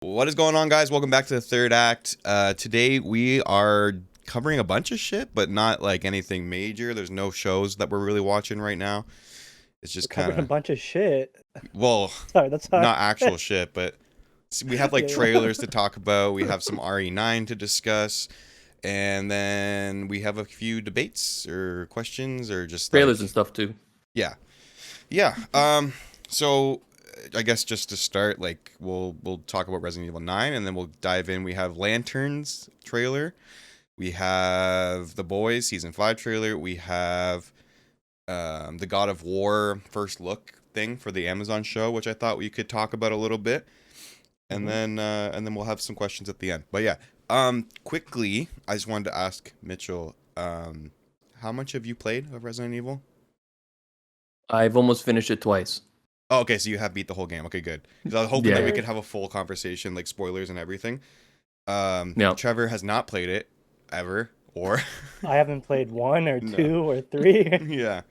What is going on, guys? Welcome back to the third act. Today we are covering a bunch of shit, but not like anything major. There's no shows that we're really watching right now. It's We're just kind covering a of, bunch of shit. well, Sorry, that's hard. not actual shit, but we have like Yeah, yeah. trailers to talk about. We have some RE9 to discuss, and then we have a few debates or questions or just Trailers and like, stuff too. yeah, yeah. So I guess just to start, like we'll talk about Resident Evil 9, and then we'll dive in. We have Lanterns trailer. We have The Boys season 5 trailer. We have the God of War first look thing for the Amazon show, which I thought we could talk about a little bit, and then we'll have some questions at the end. But yeah, quickly, I just wanted to ask Mitchell, how much have you played of Resident Evil? I've almost finished it twice. Oh, okay, so you have beat the whole game. Okay, good. 'Cause I was hoping that we Yeah. could have a full conversation, like spoilers and everything. Yeah. Trevor has not played it ever, or I haven't played one or No. two or three. yeah.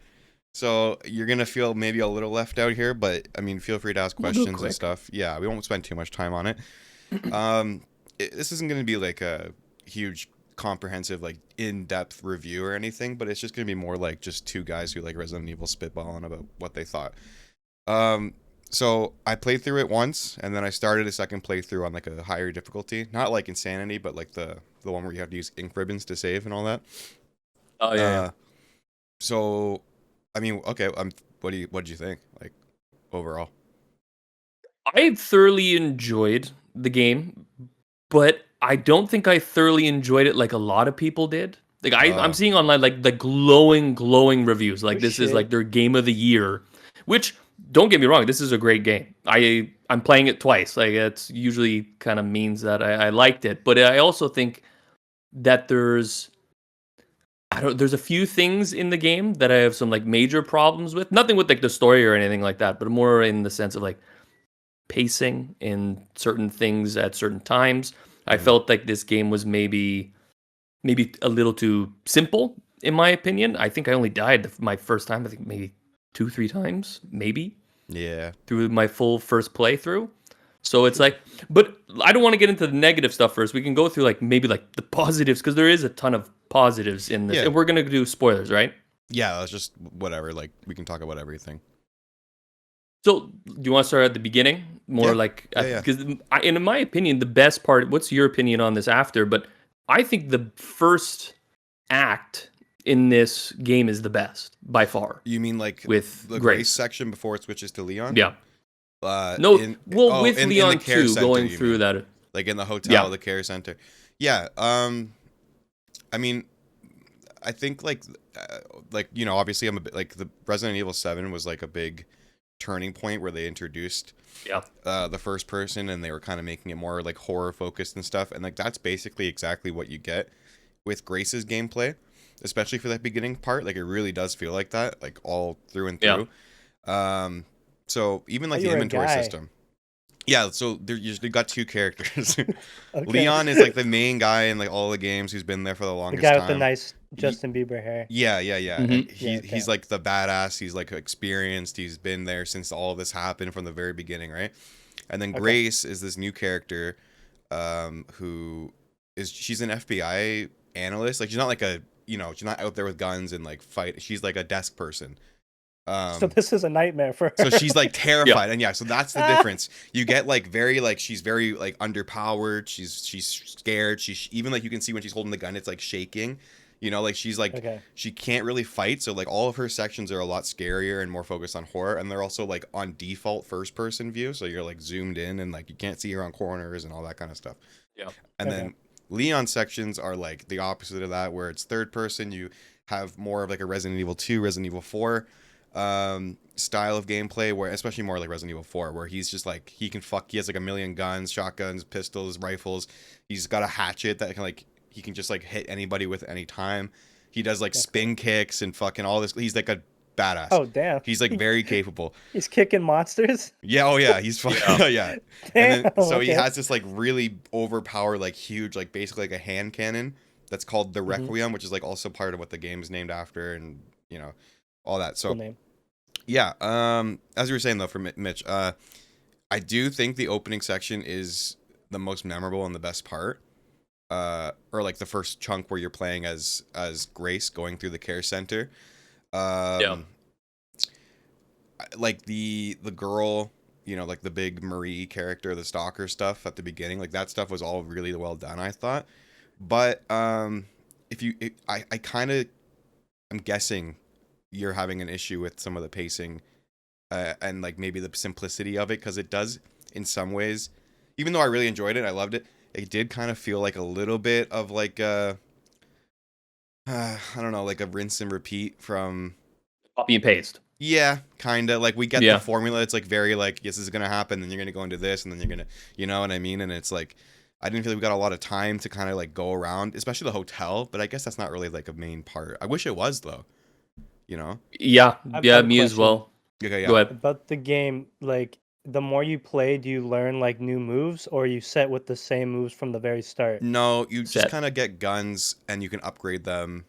So you're gonna feel maybe a little left out here, but I mean, feel free to ask We'll do it questions and quick. stuff. Yeah, we won't spend too much time on it. This isn't gonna be like a huge, comprehensive, like in-depth review or anything, but it's just gonna be more like just two guys who like Resident Evil spitballing about what they thought. So I played through it once, and then I started a second playthrough on like a higher difficulty, not like Insanity, but like the one where you have to use ink ribbons to save and all that. Oh yeah. So, I mean, okay, what did you think, like, overall? I thoroughly enjoyed the game, but I don't think I thoroughly enjoyed it like a lot of people did. Like I'm seeing online like the glowing reviews. Like Oh, this is shit. like their game of the year, which don't get me wrong, this is a great game. I'm playing it twice. Like it's usually kind of means that I liked it, but I also think that there's a few things in the game that I have some like major problems with. Nothing with like the story or anything like that, but more in the sense of like pacing in certain things at certain times. I Mhm. felt like this game was maybe a little too simple in my opinion. I think I only died my first time, I think maybe 2-3 times, maybe Yeah. through my full first playthrough. So it's like, but I don't want to get into the negative stuff first. We can go through like maybe like the positives because there is a ton of positives in this, Yeah. and we're gonna do spoilers, right? Yeah, it's just whatever. Like, we can talk about everything. So do you want to start at the beginning, more Yeah. like Yeah. because in my opinion, the best part. What's your opinion on this after? But I think the first act in this game is the best by far. You mean like With the Grace. Grace section before it switches to Leon? Yeah. No, With Leon the care too, center, going you through mean? that. Like in the hotel, Yeah. the care center. Yeah. I mean, I think like you know, obviously I'm a bit like the Resident Evil 7 was like a big turning point where they introduced Yeah. the first person, and they were kind of making it more like horror focused and stuff, and like that's basically exactly what you get with Grace's gameplay, especially for that beginning part. Like it really does feel like that, like all through and Yeah. through. So even like Oh, the you were a inventory guy. system. Yeah, so there you got two characters. Okay. Leon is like the main guy in like all the games who's been there for the The longest guy time. with the nice Justin Bieber hair. Yeah. Mhm. And Yeah, okay. he's like the badass. He's like experienced. He's been there since all of this happened from the very beginning, right? And then Okay. Grace is this new character, who she's an FBI analyst. Like she's not like she's not out there with guns and like fight. She's like a desk person. So this is a nightmare for her. So she's like terrified, and yeah, so that's the difference. You get like very like she's very like underpowered. She's scared. She's even like you can see when she's holding the gun, it's like shaking. You know, like she's like Okay. she can't really fight. So like all of her sections are a lot scarier and more focused on horror, and they're also like on default first person view. So you're like zoomed in and like you can't see her on corners and all that kind of stuff. Yeah. And Okay. then Leon sections are like the opposite of that, where it's third person. You have more of like a Resident Evil 2, Resident Evil 4 style of gameplay, where especially more like Resident Evil 4, where he's just like he has like a million guns, shotguns, pistols, rifles. He's got a hatchet that can like he can just like hit anybody with any time. He does like That's spin kicks and fucking all this. He's like a badass. Oh damn. He's like very capable. He's kicking monsters. Yeah, oh yeah, he's fucking yeah. Damn. And then, so he okay. has this like really overpowered, like huge, like basically like a hand cannon that's called the Requiem, which is like also part of what the game is named after, and you know all that. So Cool name. yeah, as you were saying though, for Mitch, I do think the opening section is the most memorable and the best part. Or like the first chunk where you're playing as Grace going through the care center. Like the girl, you know, like the big Marie character, the stalker stuff at the beginning, like that stuff was all really well done, I thought. But I kind of, I'm guessing you're having an issue with some of the pacing, and like maybe the simplicity of it, because it does in some ways, even though I really enjoyed it, I loved it. It did kind of feel like a little bit of like I don't know, like a rinse and repeat from Copy and paste. yeah, kind of like we get Yeah. the formula. It's like very like, yes, this is gonna happen, then you're gonna go into this, and then you're gonna, you know what I mean? And it's like, I didn't feel like we got a lot of time to kind of like go around, especially the hotel. But I guess that's not really like a main part. I wish it was though. You know? Yeah, I yeah, have a me as question. well. Okay, Go yeah. ahead. About the game, like the more you play, do you learn like new moves, or are you set with the same moves from the very start? No, you just Set. kind of get guns and you can upgrade them.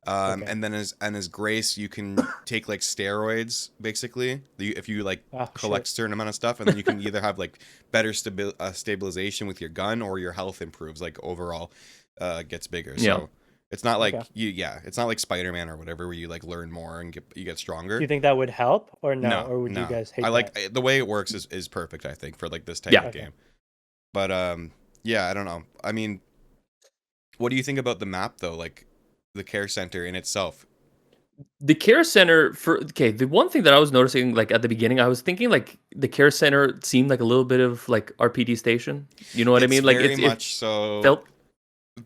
Okay. And then as Grace, you can take like steroids, basically. If you like Oh, collect shit. certain amount of stuff, and then you can either have like better stabilization with your gun, or your health improves, like overall, gets bigger. Yeah. So it's not like Okay. it's not like Spider-Man or whatever where you like learn more and you get stronger. Do you think that would help, or no? No, Or would you no. guys hate I like that? the way it works is perfect, I think, for like this type Yeah. of Okay. game. But yeah, I don't know. I mean, what do you think about the map though? Like the care center in itself. The care center the one thing that I was noticing, like at the beginning, I was thinking like the care center seemed like a little bit of like RPG station. You know what I It's mean? Like very it much so. felt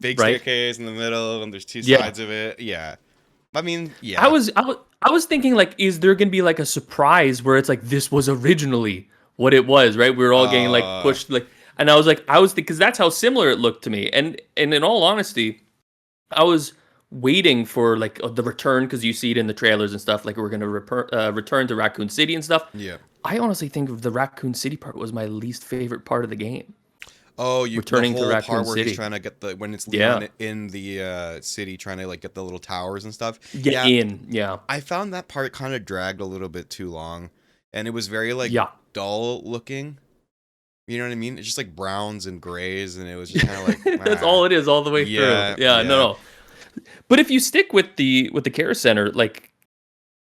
Big right. staircase in the middle, and there's two Yeah. sides of it. Yeah. I mean, yeah. I was thinking like, is there gonna be like a surprise where it's like this was originally what it was, right? We were all getting like pushed like, and I was thinking, because that's how similar it looked to me. And in all honesty, I was waiting for like the return, because you see it in the trailers and stuff. Like we're gonna return to Raccoon City and stuff. Yeah. I honestly think the Raccoon City part was my least favorite part of the game. Oh, Returning the to whole Raccoon part where he's City. trying to get the when it's Yeah. Leon in the city trying to like get the little towers and stuff. Get in, yeah. I found that part kind of dragged a little bit too long, and it was very like Yeah. dull looking. You know what I mean? It's just like browns and grays, and it was just kind of like That's all it is all the way Yeah, through. Yeah, yeah. no. But if you stick with the care center, like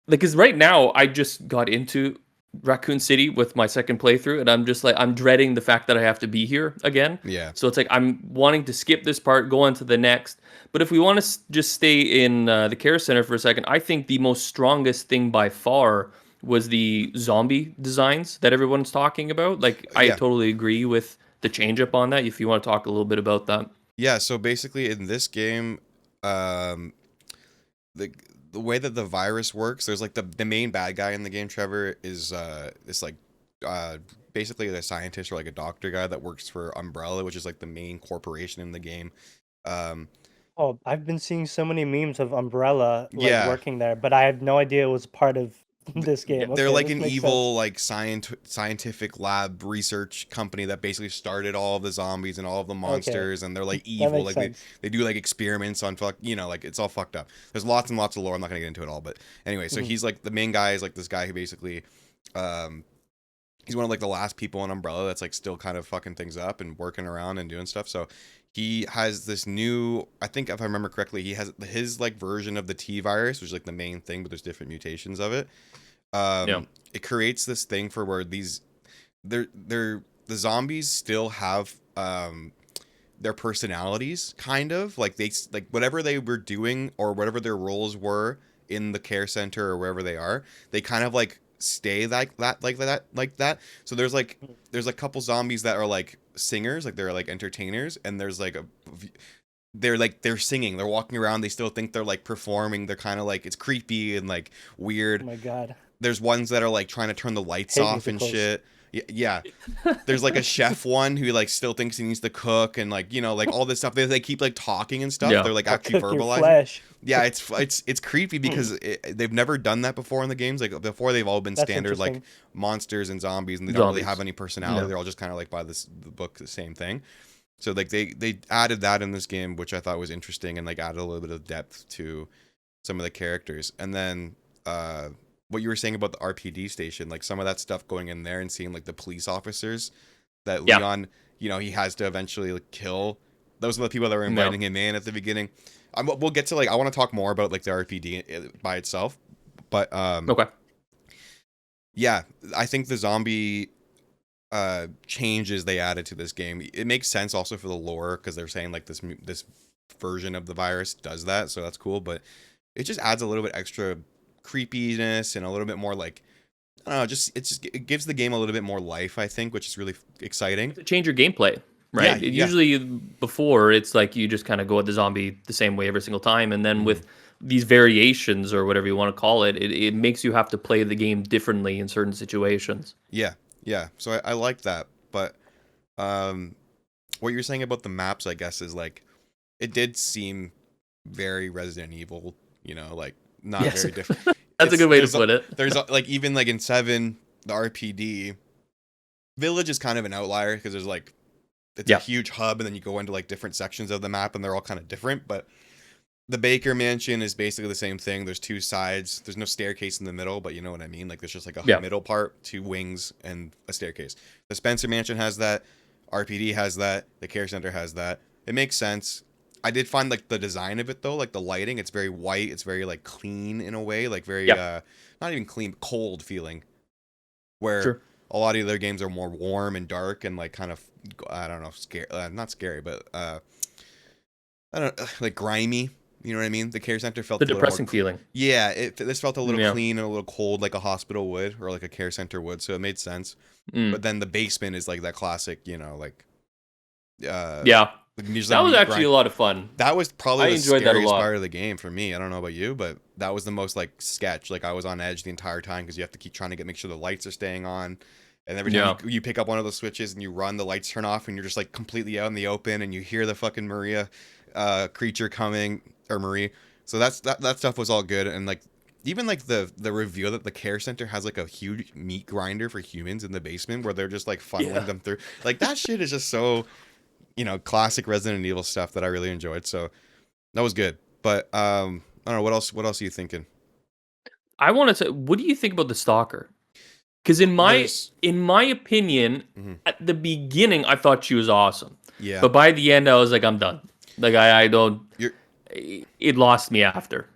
because right now I just got into Raccoon City with my second playthrough, and I'm just like, I'm dreading the fact that I have to be here again. Yeah. So it's like I'm wanting to skip this part, go on to the next. But if we want to just stay in the care center for a second, I think the most strongest thing by far was the zombie designs that everyone's talking about. Like I Yeah. totally agree with the change up on that. If you want to talk a little bit about that. Yeah, so basically in this game, the way that the virus works, there's like the main bad guy in the game, Trevor, is this like basically a scientist or like a doctor guy that works for Umbrella, which is like the main corporation in the game. Oh, I've been seeing so many memes of Umbrella like Yeah. working there, but I have no idea it was part of this game. They're Okay, like this an makes evil like scientific lab research company that basically started all of the zombies and all of the monsters, and they're like evil, makes like sense. they do like experiments on like it's all fucked up. There's lots and lots of lore. I'm not gonna get into it all, but anyway, so Mhm. he's like the main guy is like this guy who basically he's one of like the last people in Umbrella that's like still kind of fucking things up and working around and doing stuff. So he has this new, I think if I remember correctly, he has his like version of the T virus, which is like the main thing, but there's different mutations of it. Yeah. It creates this thing for where the zombies still have their personalities, kind of like like whatever they were doing or whatever their roles were in the care center or wherever they are, they kind of like stay like that. So there's a couple zombies that are like singers, like they're like entertainers, and there's like they're singing, they're walking around, they still think they're like performing, they're kind of like, it's creepy and like weird. Oh my god. There's ones that are like trying to turn the lights Hate off and musicals. shit. Yeah. There's like a chef one who like still thinks he needs to cook, and like, you know, like all this stuff. They keep like talking and stuff. Yeah. They're like I'll actually cook your verbalizing. flesh. Yeah, it's creepy because they've never done that before in the games. Like before, they've all been That's standard like interesting. monsters and zombies, and they don't really Zombies. have any personality. No. They're all just kind of like by the book the same thing. So like they added that in this game, which I thought was interesting, and like added a little bit of depth to some of the characters. And then what you were saying about the RPD station, like some of that stuff going in there and seeing like the police officers that Yeah. Leon, he has to eventually kill. Those are the people that were inviting him in at the beginning. We'll get to I want to talk more about the RPD by itself, but Okay. yeah, I think the zombie changes they added to this game, it makes sense also for the lore, because they're saying this version of the virus does that, so that's cool. But it just adds a little bit extra creepiness and a little bit more I don't know, it gives the game a little bit more life, I think, which is really exciting. To change your gameplay, right? Usually before, it's like you just kind of go at the zombie the same way every single time, and then with these variations or whatever you want to call it, it makes you have to play the game differently in certain situations. Yeah. So I like that, but what you're saying about the maps, I guess, is it did seem very Resident Evil, not very different. That's a good way to put it. There's even in 7, the RPD village is kind of an outlier, because there's it's a huge hub, and then you go into different sections of the map, and they're all kind of different. But the Baker Mansion is basically the same thing. There's 2 sides. There's no staircase in the middle, but you know what I mean. There's just a middle part, 2 wings, and a staircase. The Spencer Mansion has that. RPD has that. The Care Center has that. It makes sense. I did find the design of it though, the lighting. It's very white. It's very clean in a way, very not even clean, cold feeling. Where a lot of other games are more warm and dark and kind of, I don't know, scary. Not scary, but I don't grimy. You know what I mean? The Care Center felt the depressing feeling. Yeah, this felt a little clean and a little cold, like a hospital would, or a Care Center would. So it made sense. But then the basement is that classic, that was actually a lot of fun. That was probably the enjoyed scariest that a lot. part of the game for me. I don't know about you, but that was the most sketch. I was on edge the entire time, because you have to keep trying to make sure the lights are staying on. And every time you pick up one of those switches and you run, the lights turn off, and you're just completely out in the open, and you hear the fucking Maria creature coming, or Marie. So that stuff was all good. And even the reveal that the Care Center has a huge meat grinder for humans in the basement, where they're just funneling them through. That shit is just so, classic Resident Evil stuff that I really enjoyed. So that was good. But I don't know, what else are you thinking? I want to say, what do you think about the Stalker? Because in my opinion, at the beginning, I thought she was awesome. Yeah. But by the end, I was I'm done. I don't. It lost me after.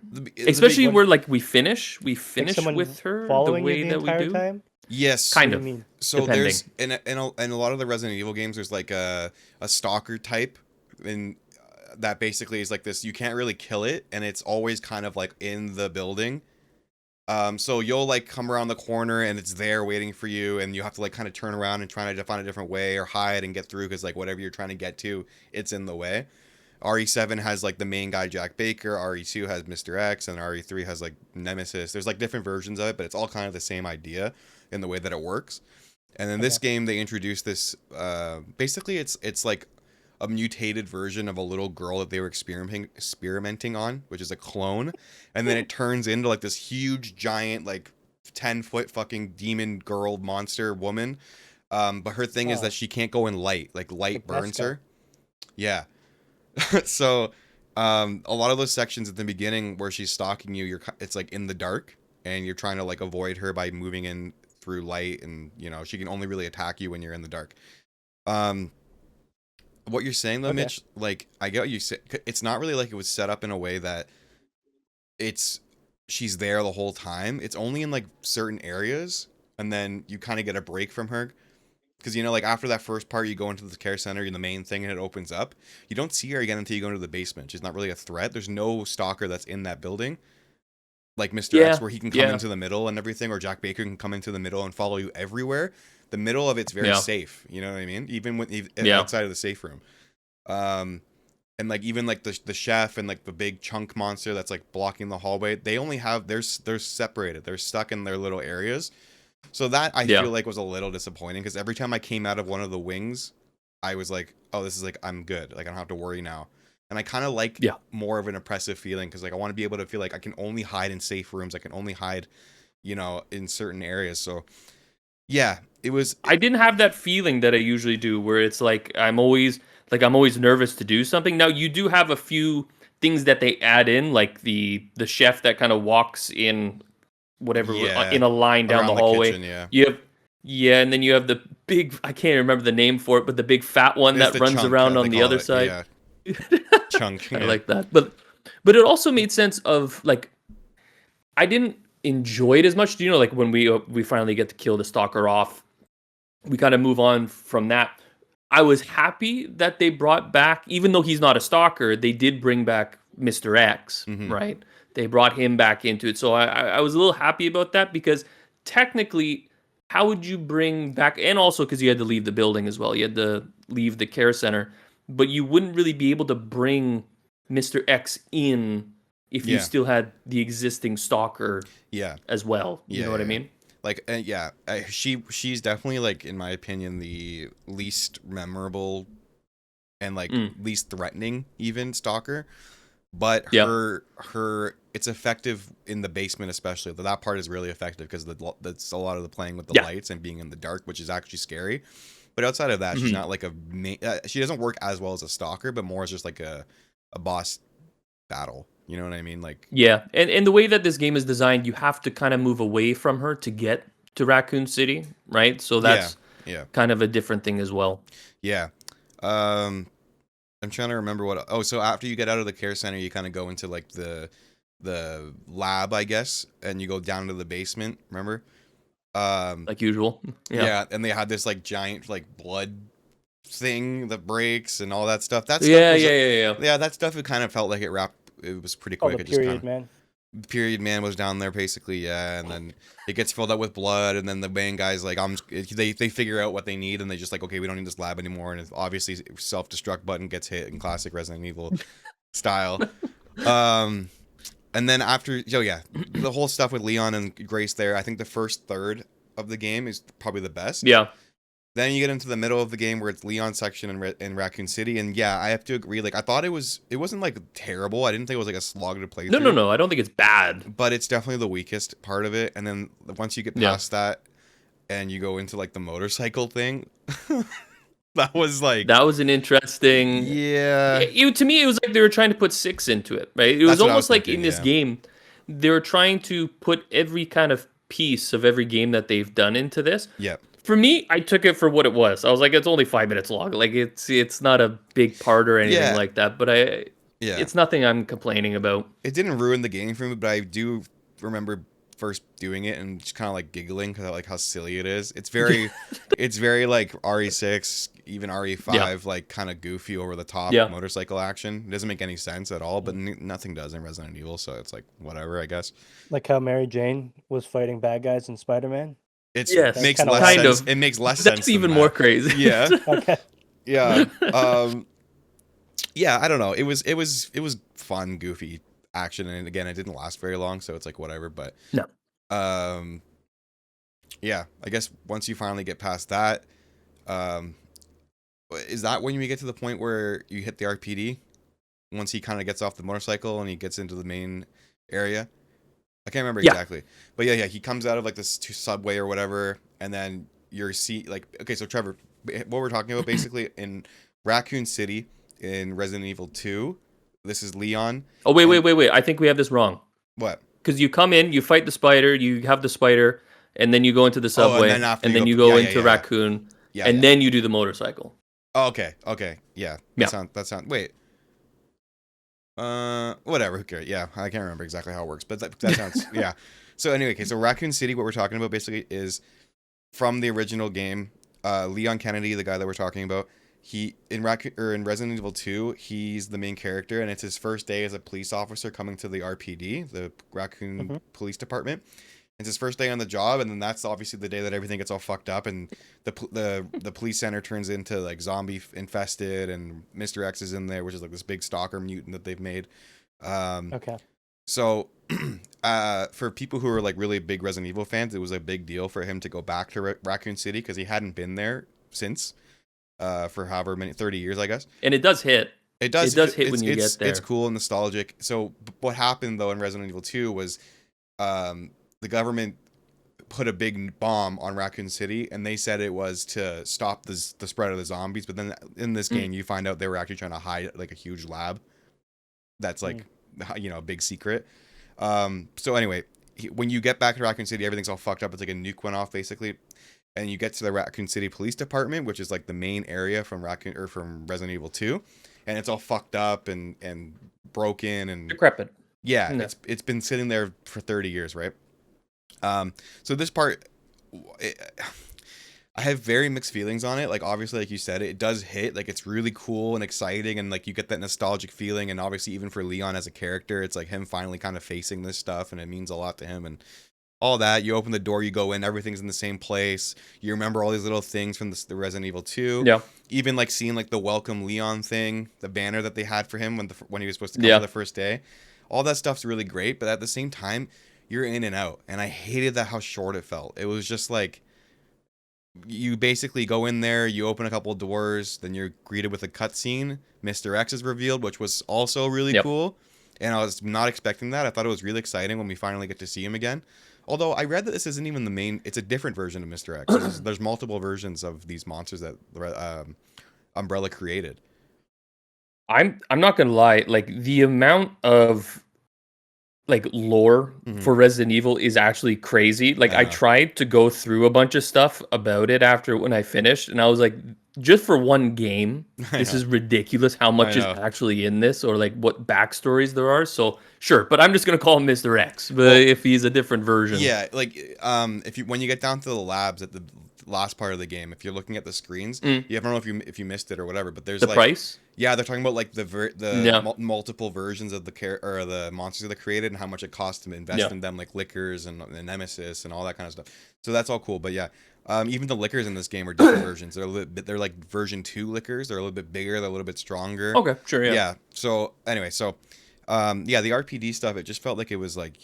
Especially where we finish with her the way that we do. Time? Yes, kind of. So depending. There's in a lot of the Resident Evil games, there's a stalker type, and that basically is this. You can't really kill it, and it's always kind of in the building. So you'll come around the corner, and it's there waiting for you, and you have to kind of turn around and try to find a different way or hide and get through, because whatever you're trying to get to, it's in the way. RE7 has the main guy Jack Baker, RE2 has Mr. X, and RE3 has Nemesis. There's different versions of it, but it's all kind of the same idea in the way that it works. And in this game, they introduced this. Basically, it's a mutated version of a little girl that they were experimenting on, which is a clone, and then it turns into this huge giant 10-foot fucking demon girl monster woman. But her thing is that she can't go in light. Light burns her. Yeah. So a lot of those sections at the beginning where she's stalking you, it's in the dark, and you're trying to avoid her by moving in through light, and she can only really attack you when you're in the dark. What you're saying though, Mitch, I get what you say. It's not really it was set up in a way that she's there the whole time. It's only in certain areas, and then you kind of get a break from her. Because, after that first part, you go into the Care Center, the main thing, and it opens up. You don't see her again until you go into the basement. She's not really a threat. There's no stalker that's in that building. Like Mr. X, where he can come into the middle and everything, or Jack Baker can come into the middle and follow you everywhere. The middle of it's very safe. You know what I mean? Even outside of the safe room. And even the chef and the big chunk monster that's blocking the hallway, they only have, they're separated. They're stuck in their little areas. So that I feel was a little disappointing, because every time I came out of one of the wings, I was oh, this is I'm good. I don't have to worry now. And I kind of more of an oppressive feeling, because I want to be able to feel I can only hide in safe rooms. I can only hide, in certain areas. So yeah, it was. I didn't have that feeling that I usually do, where it's I'm always nervous to do something. Now you do have a few things that they add in, like the chef that kind of walks in. Whatever in a line down the hallway. Kitchen, You have Yeah, and then you have the big, I can't remember the name for it, but the big fat one It's that the runs chunk, around they on the call other it. side. Yeah, chunk. I Yeah. like that. But it also made sense of like I didn't enjoy it as much. You know, like when we finally get to kill the stalker off, we kind of move on from that. I was happy that they brought back, even though he's not a stalker, they did bring back Mr. X, Mhm. right? They brought him back into it. So I was a little happy about that because technically, how would you bring back, and also because you had to leave the building as well, you had to leave the care center, but you wouldn't really be able to bring Mr. X in if you Yeah. still had the existing stalker Yeah. as well. You Yeah. know what I Yeah. mean? Like, yeah, she's definitely, like, in my opinion, the least memorable and like Mm, least threatening even stalker. But yeah. her it's effective in the basement, especially. That part is really effective because that's a lot of the playing with the Yeah. lights and being in the dark, which is actually scary. But outside of that, she's Mhm. not like she doesn't work as well as a stalker, but more as just like a boss battle. You know what I mean? Like, Yeah, and the way that this game is designed, you have to kind of move away from her to get to Raccoon City, right? So yeah, that's yeah, kind of a different thing as well. yeah. I'm trying to remember what. Oh, so after you get out of the care center, you kind of go into like the lab, I guess, and you go down to the basement. Remember? Um, Like usual. Yeah. yeah, and they had this like giant like blood thing that breaks and all that stuff. That stuff Yeah, was, yeah, yeah, yeah. yeah, that stuff. It kind of felt like it wrapped. It was pretty Oh, quick. the It just kind period, of man. period man was down there basically, yeah, and then it gets filled up with blood, and then the main guy's like, they figure out what they need, and they just like, okay, we don't need this lab anymore, and it's obviously self-destruct button gets hit in classic Resident Evil style. Um, and then after, oh yeah, the whole stuff with Leon and Grace there, I think the first third of the game is probably the best. Yeah. Then you get into the middle of the game where it's Leon's section in Raccoon City, and yeah, I have to agree. Like, I thought it wasn't like terrible. I didn't think it was like a slog to play No, no, through, no. I don't think it's bad. but it's definitely the weakest part of it. And then once you get Yeah. past that, and you go into like the motorcycle thing, that was like, That was an interesting. yeah, To me, it was like they were trying to put six into it, right? It was that's what I was almost like thinking. in this Yeah, game, they were trying to put every kind of piece of every game that they've done into this. yeah, For me, I took it for what it was. I was like, it's only 5 minutes long. Like it's not a big part or anything yeah, like that. But yeah. it's nothing I'm complaining about. It didn't ruin the game for me, but I do remember first doing it and just kind of like giggling because I like how silly it is. It's very, it's very like RE6, even RE5, Yeah. like kind of goofy, over the top Yeah. motorcycle action. It doesn't make any sense at all, but nothing does in Resident Evil, so it's like whatever, I guess. Like how Mary Jane was fighting bad guys in Spider-Man. It's Yes, makes kinda less wild. kind sense. of. It makes less That's sense. Than even that. more crazy. Yeah, Okay. yeah. Yeah. I don't know. It was fun, goofy action, and again, it didn't last very long, so it's like whatever. But No. um, yeah, I guess once you finally get past that, um, is that when you get to the point where you hit the RPD? Once he kind of gets off the motorcycle and he gets into the main area, I can't remember Yeah. exactly, but yeah, he comes out of like this subway or whatever, and then you're like, okay, so Trevor, what we're talking about basically in Raccoon City in Resident Evil 2, this is Leon. Oh wait, and- wait, wait, wait. I think we have this wrong. What? Because you come in, you fight the spider, you have the spider, and then you go into the subway, then after and you then go- you go yeah, into yeah. Raccoon, Yeah, and yeah. then you do the motorcycle. Oh, okay, yeah. Yeah. That sound. Wait. Whatever. Who cares? Yeah, I can't remember exactly how it works, but that sounds yeah. So anyway, okay, so Raccoon City, what we're talking about basically is from the original game. Leon Kennedy, the guy that we're talking about, he in Resident Evil 2, he's the main character, and it's his first day as a police officer coming to the RPD, the Raccoon Police Department. It's his first day on the job, and then that's obviously the day that everything gets all fucked up, and the police center turns into like zombie infested, and Mr. X is in there, which is like this big stalker mutant that they've made. Okay. So, for people who are like really big Resident Evil fans, it was a big deal for him to go back to Raccoon City because he hadn't been there since, for however many 30 years, I guess. And it does hit. It does hit when you get there. It's cool and nostalgic. So, what happened though in Resident Evil 2 was, the government put a big bomb on Raccoon City, and they said it was to stop the spread of the zombies. But then in this game, you find out they were actually trying to hide like a huge lab. That's like, a big secret. So anyway, when you get back to Raccoon City, everything's all fucked up. It's like a nuke went off basically. and you get to the Raccoon City Police Department, which is like the main area from Resident Evil 2, and it's all fucked up and broken and Decrepit. yeah, No. it's been sitting there for 30 years, right? So this part, I have very mixed feelings on it. Like, obviously, like you said, it does hit. Like, it's really cool and exciting, and like you get that nostalgic feeling. And obviously, even for Leon as a character, it's like him finally kind of facing this stuff, and it means a lot to him and all that. You open the door, you go in, everything's in the same place. You remember all these little things from the Resident Evil 2. Yeah. Even like seeing like the welcome Leon thing, the banner that they had for him when he was supposed to come for the first day. All that stuff's really great, but at the same time, you're in and out, and I hated that how short it felt. It was just like you basically go in there, you open a couple of doors, then you're greeted with a cutscene. Mr. X is revealed, which was also really cool, and I was not expecting that. I thought it was really exciting when we finally get to see him again. Although I read that this isn't even the main; it's a different version of Mr. X. There's multiple versions of these monsters that Umbrella created. I'm not gonna lie, like the amount of like lore for Resident Evil is actually crazy. Like I tried to go through a bunch of stuff about it after when I finished, and I was like, just for one game, this is ridiculous how much is actually in this, or like what backstories there are. So sure, but I'm just gonna call him Mr. X, but if he's a different version. Yeah, like if when you get down to the labs at the last part of the game, if you're looking at the screens, I don't know if you missed it or whatever, but there's the like price. Yeah, they're talking about like multiple versions of the monsters that they created and how much it costs to invest in them, like Lickers and Nemesis and all that kind of stuff. So that's all cool. But yeah, even the Lickers in this game are different versions. They're like version 2 Lickers. They're a little bit bigger. They're a little bit stronger. Okay, sure, yeah. Yeah. So anyway, the RPD stuff, it just felt like it was like,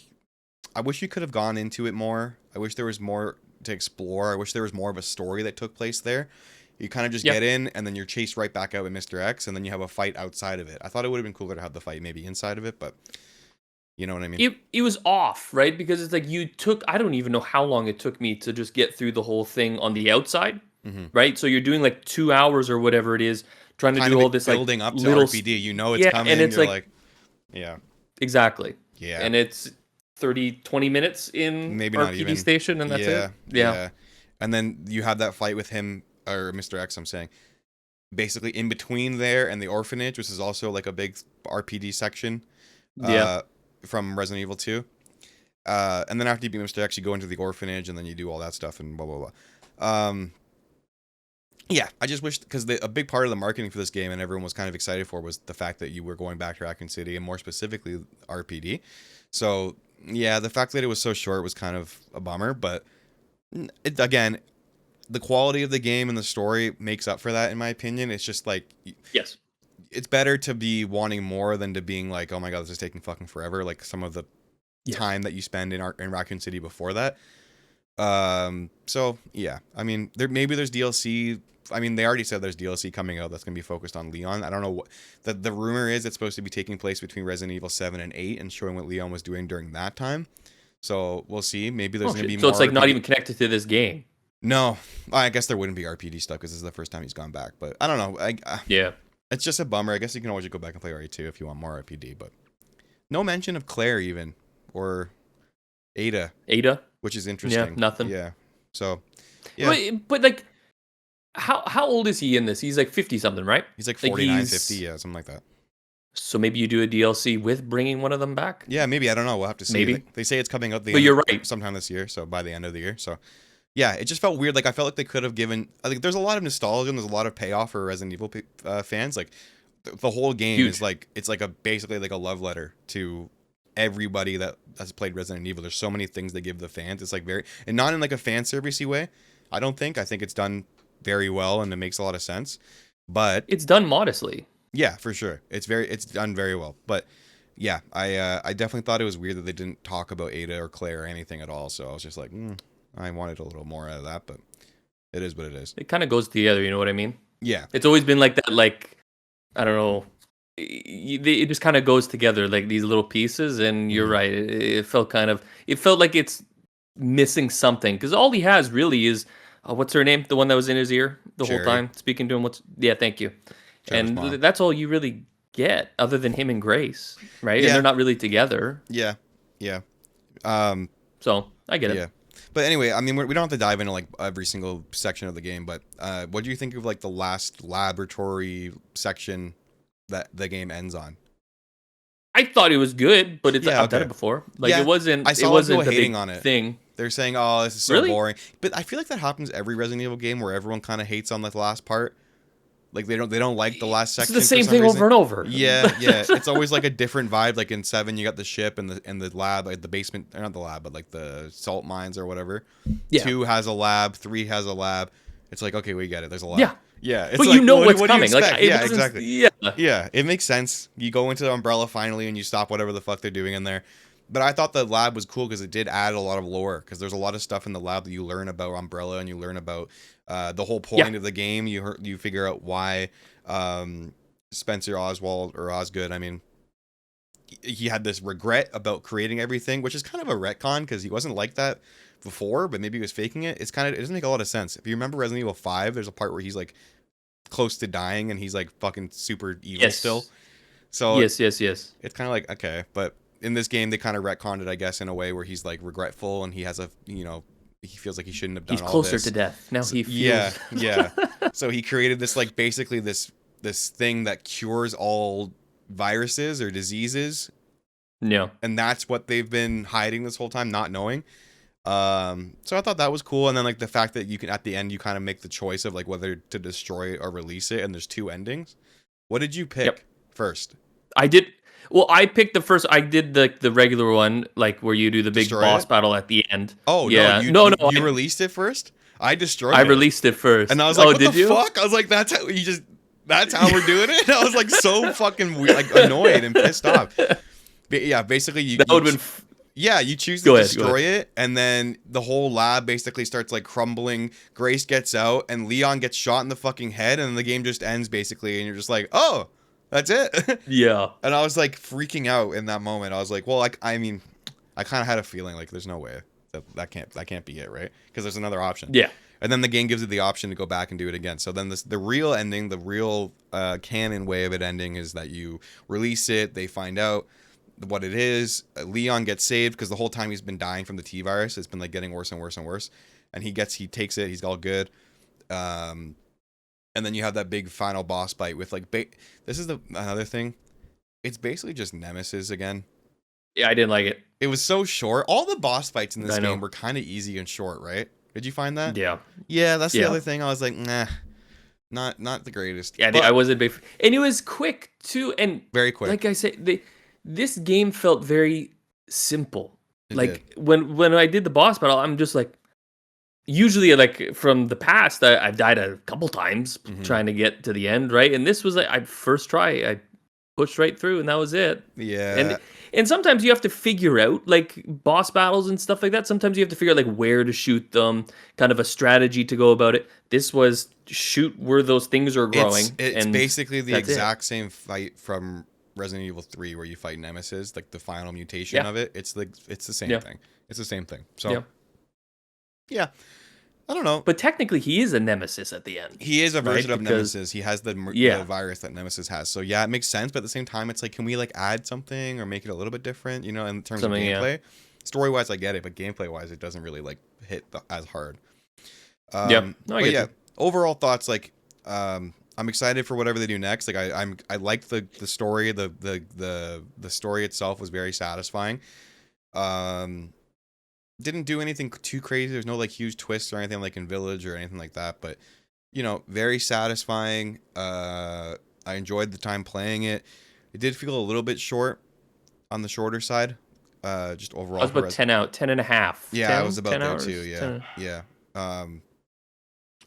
I wish you could have gone into it more. I wish there was more to explore. I wish there was more of a story that took place there. You kind of just get in, and then you're chased right back out with Mr. X, and then you have a fight outside of it. I thought it would have been cooler to have the fight maybe inside of it, but you know what I mean? It was off, right? Because it's like I don't even know how long it took me to just get through the whole thing on the outside, right? So you're doing like 2 hours or whatever it is, trying to do all this building like up to little RPD. You know it's coming, and it's you're like yeah. Exactly. Yeah. And it's 20 minutes in maybe RPD not even station, and that's it. Yeah. And then you have that fight with him, or Mr. X, I'm saying, basically in between there and the orphanage, which is also like a big RPD section from Resident Evil 2. And then after you beat Mr. X, you go into the orphanage, and then you do all that stuff and blah, blah, blah. Yeah, I just wish, because a big part of the marketing for this game, and everyone was kind of excited for, was the fact that you were going back to Raccoon City, and more specifically RPD. So yeah, the fact that it was so short was kind of a bummer, but again, the quality of the game and the story makes up for that, in my opinion. It's just like, yes, it's better to be wanting more than to being like, oh my god, this is taking fucking forever, like some of the time that you spend in Raccoon City before that. So yeah, I mean, there's DLC. I mean, they already said there's DLC coming out that's going to be focused on Leon. I don't know what the rumor is. It's supposed to be taking place between Resident Evil 7 and 8 and showing what Leon was doing during that time. So we'll see. Maybe there's going to be more. So it's like not even connected to this game. No, I guess there wouldn't be RPD stuff because this is the first time he's gone back. But I don't know. Yeah, it's just a bummer. I guess you can always go back and play RE2 if you want more RPD. But no mention of Claire even, or Ada, which is interesting. Yeah, nothing. Yeah. So yeah, but like, how old is he in this? He's like 50 something, right? He's like 49, 50, yeah, something like that. So maybe you do a DLC with bringing one of them back? Yeah, maybe. I don't know. We'll have to see. Maybe. They say it's coming out you're right. sometime this year, so by the end of the year. So yeah, it just felt weird. Like, I felt like they could have given, I think there's a lot of nostalgia and there's a lot of payoff for Resident Evil fans. Like, the whole game is like, it's like basically like a love letter to everybody that has played Resident Evil. There's so many things they give the fans. It's like and not in like a fan servicey way. I think it's done very well, and it makes a lot of sense, but it's done modestly. Yeah, for sure. It's done very well. But yeah, I definitely thought it was weird that they didn't talk about Ada or Claire or anything at all. So I was just like, I wanted a little more out of that, but it is what it is. It kind of goes together, you know what I mean? Yeah. It's always been like that, like, I don't know. It just kind of goes together, like these little pieces, and you're right. It felt like it's missing something, because all he has really is, what's her name? The one that was in his ear the whole time, speaking to him. Thank you. And that's all you really get, other than him and Grace, right? Yeah. And they're not really together. Yeah. So I get it. Yeah. But anyway, I mean, we don't have to dive into like every single section of the game, but what do you think of like the last laboratory section that the game ends on? I thought it was good, but it's Yeah, I've done okay. it before. Like Yeah, it wasn't I saw it a lot of wasn't people the hating big on it. thing. They're saying, "Oh, this is so Really? boring." But I feel like that happens every Resident Evil game where everyone kind of hates on the last part. Like they don't like the last It's section the for same some thing reason. over and over. Yeah, yeah. It's always like a different vibe. Like in 7, you got the ship and the lab, like the basement, or not the lab, but like the salt mines or whatever. Yeah. 2 has a lab, 3 has a lab. It's like, okay, we get it. There's a lab. Yeah. Yeah, it's But like, you know well, what's what do you coming. Like expect? it Yeah, wasn't- exactly. Yeah. Yeah, it makes sense. You go into the Umbrella finally and you stop whatever the fuck they're doing in there. But I thought the lab was cool because it did add a lot of lore. Because there's a lot of stuff in the lab that you learn about Umbrella and you learn about the whole point of the game. You figure out why Spencer Oswald or Osgood, I mean, he had this regret about creating everything, which is kind of a retcon because he wasn't like that before, but maybe he was faking it. It doesn't make a lot of sense. If you remember Resident Evil 5, there's a part where he's like close to dying and he's like fucking super evil still. So yes. it's kind of like, okay, but in this game they kind of retconned it, I guess, in a way where he's like regretful and he has he feels like he shouldn't have done He's all closer this. to death. Now So, he feels yeah. So he created this like basically this thing that cures all viruses or diseases, No. and that's what they've been hiding this whole time, not knowing. So I thought that was cool, and then like the fact that you can at the end you kind of make the choice of like whether to destroy it or release it, and there's 2 endings. What did you pick first? I did. Well, I picked the first. I did the regular one, like where you do the big Destroy boss it? battle at the end. Oh yeah. no, no. you released it first. I destroyed I it. released it first. And I was like, what did the you? fuck? I was like, that's how we're doing it? I was like so fucking weird, like annoyed and pissed off. But yeah, basically you That would have been. yeah, you choose to Go ahead. destroy it, and then the whole lab basically starts like crumbling. Grace gets out, and Leon gets shot in the fucking head, and the game just ends basically, and you're just like, oh, that's it. Yeah. And I was like freaking out in that moment. I was like, well, like I mean, I kind of had a feeling like there's no way that can't be it, right? Because there's another option. Yeah. And then the game gives it the option to go back and do it again. So then the real ending, the real canon way of it ending is that you release it, they find out what it is. Leon gets saved because the whole time he's been dying from the T virus. It's been like getting worse and worse and worse. And he takes it, he's all good. And then you have that big final boss fight with like, this is another thing. It's basically just Nemesis again. Yeah, I didn't like it. It was so short. All the boss fights in this I know. game were kind of easy and short, right? Did you find that? Yeah. Yeah, that's the Yeah. other thing. I was like, nah, not the greatest. Yeah, But I wasn't big. And it was quick too. And very quick. like I said, this game felt very simple. It Like when I did the boss battle, I'm just like, usually like from the past, I've died a couple times Mhm. trying to get to the end, right? And this was like I first try, I pushed right through, and that was it. Yeah. And sometimes you have to figure out like boss battles and stuff like that. Sometimes you have to figure out like where to shoot them, kind of a strategy to go about it. This was shoot where those things are growing. It's and basically the that's it. exact same fight from Resident Evil 3 where you fight Nemesis, like the final mutation Yeah. of it. It's the same Yeah. thing. It's the same thing. So Yeah. yeah. I don't know. But technically, he is a nemesis at the end. He is a version Right? of Because- Nemesis. He has the Yeah. virus that Nemesis has. So yeah, it makes sense. But at the same time, it's like, can we like add something or make it a little bit different? You know, in terms Something, of yeah. gameplay. Story wise, I get it, but gameplay wise, it doesn't really like hit as hard. Yep. No, I but get yeah, you. overall thoughts like I'm excited for whatever they do next. Like I liked the story. The story itself was very satisfying. Didn't do anything too crazy. There's no like huge twists or anything like in Village or anything like that, but you know, very satisfying. I enjoyed the time playing it. It did feel a little bit short, on the shorter side. Just overall. I was about 10 and a half. Yeah, 10, I was about 10 there hours? too. Yeah, 10. yeah.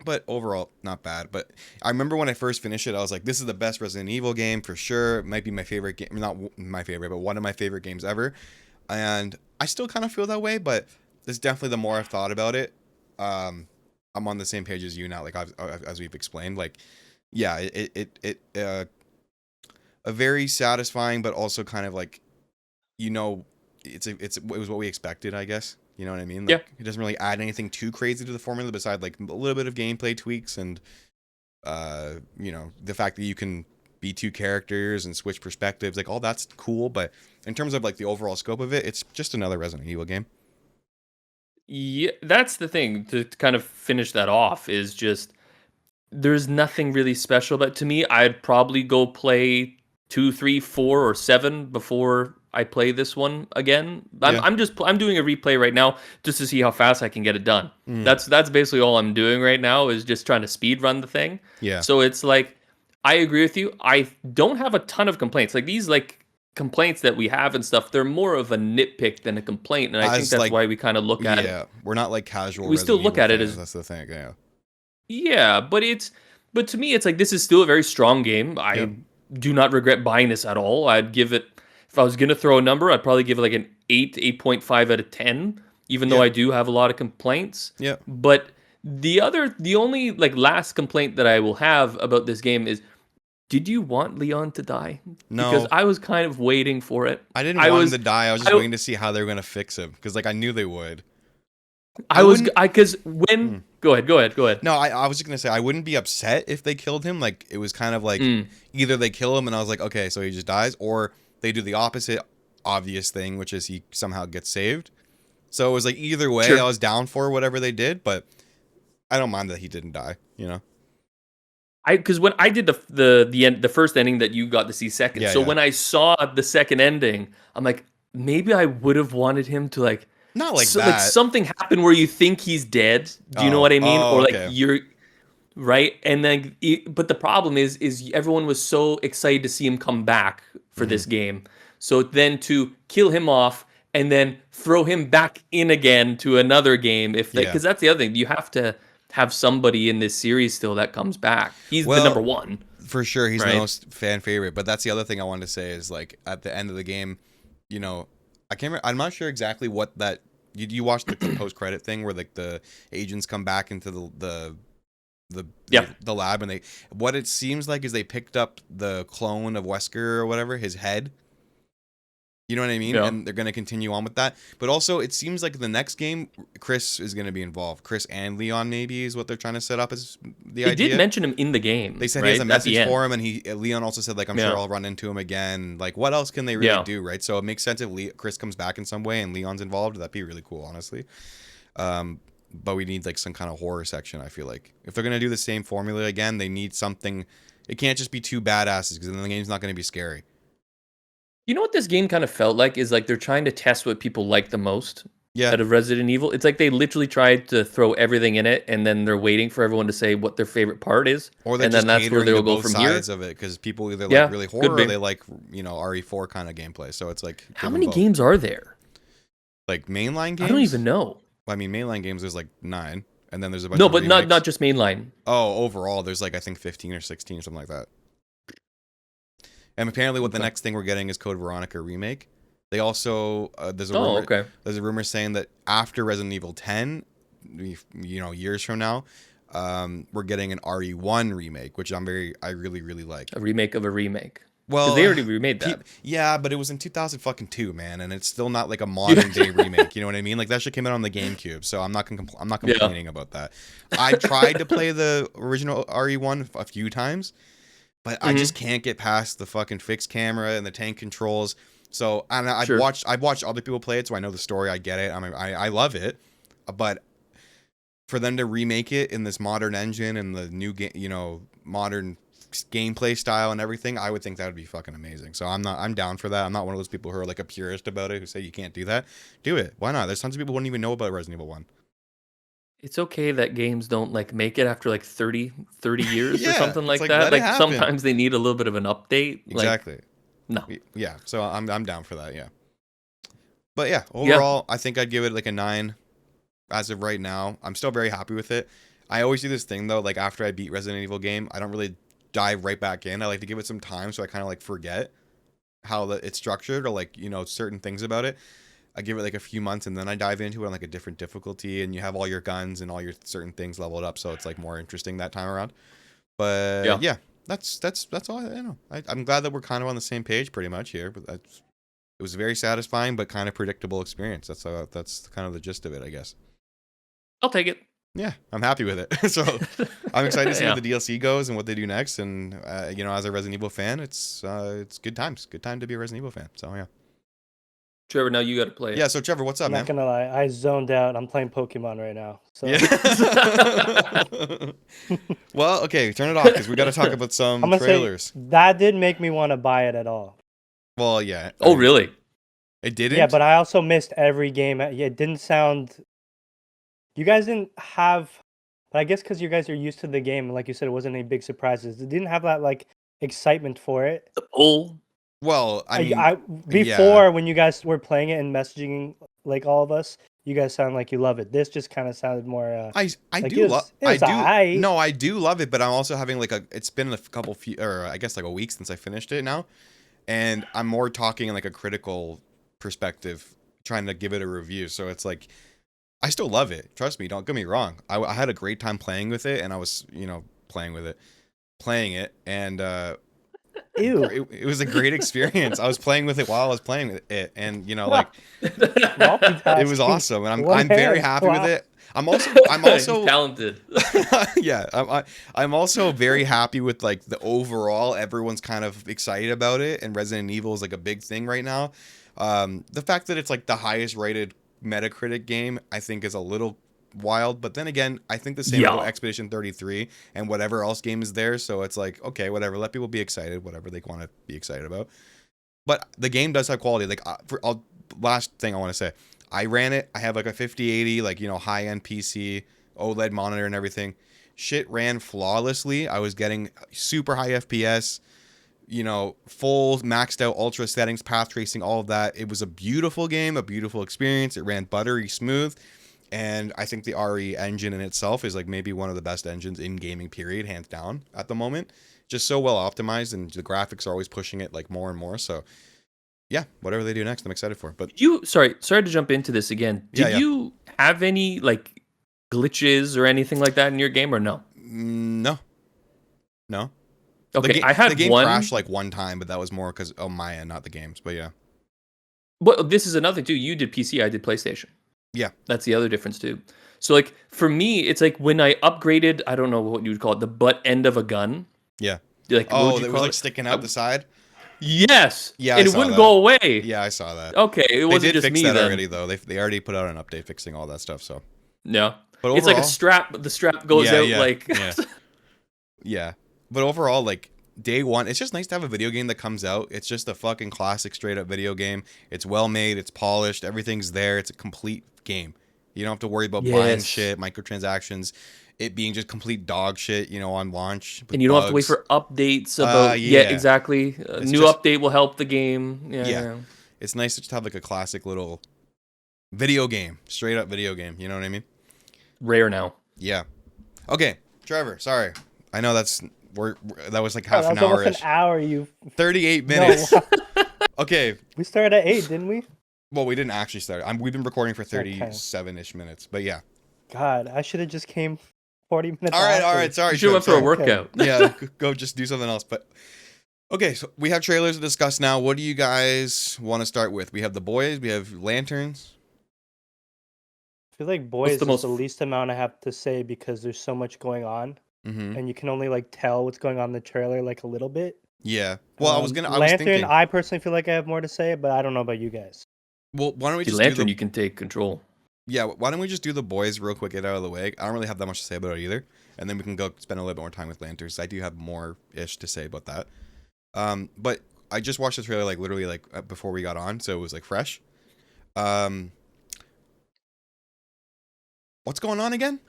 But overall, not bad. But I remember when I first finished it, I was like, "This is the best Resident Evil game for sure. It might be my favorite game. Not my favorite, but one of my favorite games ever." And I still kind of feel that way, but it's definitely the more I've thought about it, I'm on the same page as you now. Like as we've explained, like yeah, a very satisfying, but also kind of like, you know, it was what we expected, I guess. You know what I mean? Like, Yeah. It doesn't really add anything too crazy to the formula besides like a little bit of gameplay tweaks and, you know, the fact that you can be 2 characters and switch perspectives, like all that's cool. But in terms of like the overall scope of it, it's just another Resident Evil game. Yeah, that's the thing to kind of finish that off is just there's nothing really special. But to me, I'd probably go play 2, 3, 4, or 7 before I play this one again. I'm Yeah. I'm just I'm doing a replay right now just to see how fast I can get it done. Mm. That's basically all I'm doing right now is just trying to speed run the thing. Yeah. So it's like I agree with you. I don't have a ton of complaints. Like these complaints that we have and stuff, they're more of a nitpick than a complaint, and I think As that's like, why we kind of look at it. yeah, we're not like casual We still Resident look Evil at it fans. as That's the thing. Yeah. yeah, but to me it's like this is still a very strong game. Yep. I do not regret buying this at all. I'd give it if I was going to throw a number, I'd probably give it like an 8, 8.5 out of 10, even though Yeah. I do have a lot of complaints. Yeah. But the only like last complaint that I will have about this game is did you want Leon to die? Because No, I was kind of waiting for it. I didn't I want was him to die. I was just I waiting to see how they were gonna fix him because like I knew they would. I was wouldn't. I cuz when Mm. go ahead. No, I was just gonna say I wouldn't be upset if they killed him. Like it was kind of like Mm. either they kill him and I was like, okay, so he just dies, or they do the opposite obvious thing, which is he somehow gets saved. So it was like either way, Sure. I was down for whatever they did, but I don't mind that he didn't die. You know? I because when I did the end the first ending that you got to see second, Yeah, so yeah. when I saw the second ending, I'm like, maybe I would have wanted him to like, Not like so, like that. something happen where you think he's dead. Do you know what I mean? Oh, Or like okay. you're right, and then but the problem is everyone was so excited to see him come back for this game, so then to kill him off and then throw him back in again to another game if that Yeah. because that's the other thing you have to have somebody in this series still that comes back. He's the Well, number one. For sure, he's the Right. most fan favorite. But that's the other thing I wanted to say is like at the end of the game, you know, I can't. I'm not sure exactly what that. You watched the post credit thing where like the agents come back into the Yeah. the lab and they what it seems like is they picked up the clone of Wesker or whatever his head. You know what I mean? Yeah. And they're going to continue on with that. But also, it seems like the next game, Chris is going to be involved. Chris and Leon, maybe, is what they're trying to set up as the They idea. did mention him in the game. They said right? he has a At the message end. for him, and Leon also said, like, I'm Yeah. sure I'll run into him again. Like, what else can they really Yeah. do, right? So it makes sense if Chris comes back in some way and Leon's involved. That'd be really cool, honestly. But we need, like, some kind of horror section, I feel like. If they're going to do the same formula again, they need something. It can't just be two badasses, because then the game's not going to be scary. You know what this game kind of felt like is like they're trying to test what people like the most Yeah. out of Resident Evil. It's like they literally tried to throw everything in it, and then they're waiting for everyone to say what their favorite part is, Or they're and just then that's where catering they'll to go both from here. sides of it, because people either Yeah, like really could horror or be. they like, RE4 kind of gameplay. So it's like How give many them both. games are there? Like mainline games? I don't even know. Well, I mean, mainline games there's like 9, and then there's a bunch No, of but remakes. not just mainline. Oh, overall there's like I think 15 or 16 or something like that. And apparently, what the Okay. next thing we're getting is Code Veronica remake. They also there's a Oh, rumor, okay. there's a rumor saying that after Resident Evil 10, years from now, we're getting an RE1 remake, which I really like. A remake of a remake. Well, Because they already remade that. Yeah, but it was in 2002, man, and it's still not like a modern day remake. You know what I mean? Like that shit came out on the GameCube, so I'm not complaining about that. I tried to play the original RE1 a few times, but I just can't get past the fucking fixed camera and the tank controls. So and I've Sure. watched other people play it, so I know the story. I get it. I love it, but for them to remake it in this modern engine and the new game, modern gameplay style and everything, I would think that would be fucking amazing. So I'm down for that. I'm not one of those people who are like a purist about it who say you can't do that. Do it. Why not? There's tons of people who wouldn't even know about Resident Evil 1. It's okay that games don't like make it after like 30 years or Yeah, something it's like like, that. let it Like happen. sometimes they need a little bit of an update. Exactly. No. Yeah. So I'm down for that. Yeah. But yeah, overall, I think I'd give it like a 9 as of right now. I'm still very happy with it. I always do this thing though, like after I beat Resident Evil game, I don't really dive right back in. I like to give it some time so I kind of like forget how it's structured or like, certain things about it. I give it like a few months and then I dive into it on like a different difficulty and you have all your guns and all your certain things leveled up, so it's like more interesting that time around. But yeah, that's all I know. I'm glad that we're kind of on the same page pretty much here, but it was a very satisfying but kind of predictable experience. That's kind of the gist of it, I guess. I'll take it. Yeah, I'm happy with it. So I'm excited to see Yeah. where the DLC goes and what they do next. And as a Resident Evil fan, it's good times. Good time to be a Resident Evil fan. So yeah. Trevor, now you got to play it. Yeah, so Trevor, what's up, I'm man? not gonna lie, I zoned out. I'm playing Pokemon right now. So Yeah. Well, okay, turn it off because we got to talk about I'm some gonna trailers. say that did make me want to buy it at all. Well, yeah. I Oh, mean, really? it didn't? Yeah, but I also missed every game. Yeah, it didn't sound. You guys didn't have. But I guess because you guys are used to the game, and like you said, it wasn't any big surprises. It didn't have that like excitement for it. The pull. Well, I mean, I yeah. before when you guys were playing it and messaging like all of us, you guys sound like you love it. This just kind of sounded more. I Like do love I do aight. no I do love it, but I'm also having like it's been a couple few, or I guess like a week since I finished it now, and I'm more talking in like a critical perspective, trying to give it a review. So it's like I still love it. Trust me, don't get me wrong. I had a great time playing with it, and I was playing it, and Ew. it was a great experience. I was playing with it while I was playing with it, and like it Multitasking. was awesome, and One I'm very hand, happy with wow. it. I'm also He's talented. yeah, I'm also very happy with like the overall. Everyone's kind of excited about it, and Resident Evil is like a big thing right now. The fact that it's like the highest rated Metacritic game, I think, is a little wild. But then again, I think the same Yeah. about Expedition 33 and whatever else game is there. So it's like, okay, whatever. Let people be excited, whatever they want to be excited about. But the game does have quality. Like, last thing I want to say, I ran it. I have like a 5080, like, high end PC, OLED monitor and everything. Shit ran flawlessly. I was getting super high FPS, full maxed out ultra settings, path tracing, all of that. It was a beautiful game, a beautiful experience. It ran buttery smooth. And I think the RE engine in itself is like maybe one of the best engines in gaming, period, hands down at the moment. Just so well optimized, and the graphics are always pushing it like more and more. So yeah, whatever they do next, I'm excited for. But Sorry to jump into this again. Did Yeah. you have any like glitches or anything like that in your game, or no? no. Okay, I had the game one. crashed like one time, but that was more because of my end, not the game's. But yeah. Well, this is another too. You did PC, I did PlayStation. Yeah. That's the other difference too. So like for me, it's like when I upgraded, I don't know what you would call it, the butt end of a gun. Yeah. Like what Oh, would you it was call like it? sticking out the side. Yes. Yeah, I and it saw wouldn't that. go away. Yeah, I saw that. Okay, it They wasn't did just fix me that then. already, though. They already put out an update fixing all that stuff. So No. but It's like a overall- strap. The strap goes out like. yeah. Yeah. But overall, like day one, it's just nice to have a video game that comes out. It's just a fucking classic, straight up video game. It's well made. It's polished. Everything's there. It's a complete game. You don't have to worry about buying Yes. shit, microtransactions, it being just complete dog shit. On launch. with And you don't have to wait bugs. for updates about. Yeah, yeah. exactly. A It's new just- update will help the game. Yeah. Yeah. It's nice to just have like a classic little video game, straight up video game. You know what I mean? Rare now. Yeah. Okay, Trevor. Sorry, I know that was like Oh, half that an was almost hour. an hour. 38 No, minutes. Okay. we started at 8, didn't we? Well, we didn't actually start. We've been recording for 37-ish minutes, but yeah. God, I should have just came 40 minutes. All right. after. Sorry. You should have went for a Sorry. workout. Yeah, go just do something else. But okay, so we have trailers to discuss now. What do you guys want to start with? We have The Boys. We have Lanterns. I feel like boys the is most- the least amount I have to say because there's so much going on, Mm-hmm. and you can only like tell what's going on in the trailer like a little bit. Yeah. Well, I was Lantern. thinking. I personally feel like I have more to say, but I don't know about you guys. Well, why don't we The just lantern, do you can take control. Yeah, why don't we just do The Boys real quick, get it out of the way? I don't really have that much to say about it either. And then we can go spend a little bit more time with Lanterns. I do have more-ish to say about that. But I just watched the trailer like literally like before we got on, so it was like fresh. What's going on again?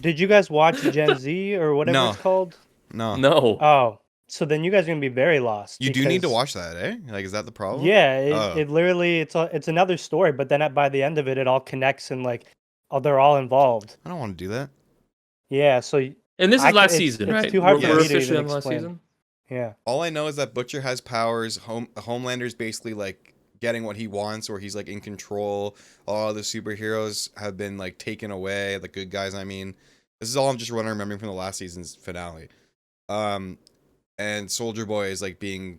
Did you guys watch Gen Z or whatever No. it's called? No. No. Oh, so then you guys are gonna be very lost. You do need to because- watch that, eh? Like, is that the problem? Yeah, Oh. it literally it's another story, but then by the end of it, it all connects and like they're all involved. I don't want to do that. Yeah, so And this I is last it's- season, it's right? too hard for We're me to officially even on last explain. season. yeah. All I know is that Butcher has powers. Homelander's basically like getting what he wants, or he's like in control. All the superheroes have been like taken away. The good guys, I mean. This is all I'm just remembering from the last season's finale. And Soldier Boy is like being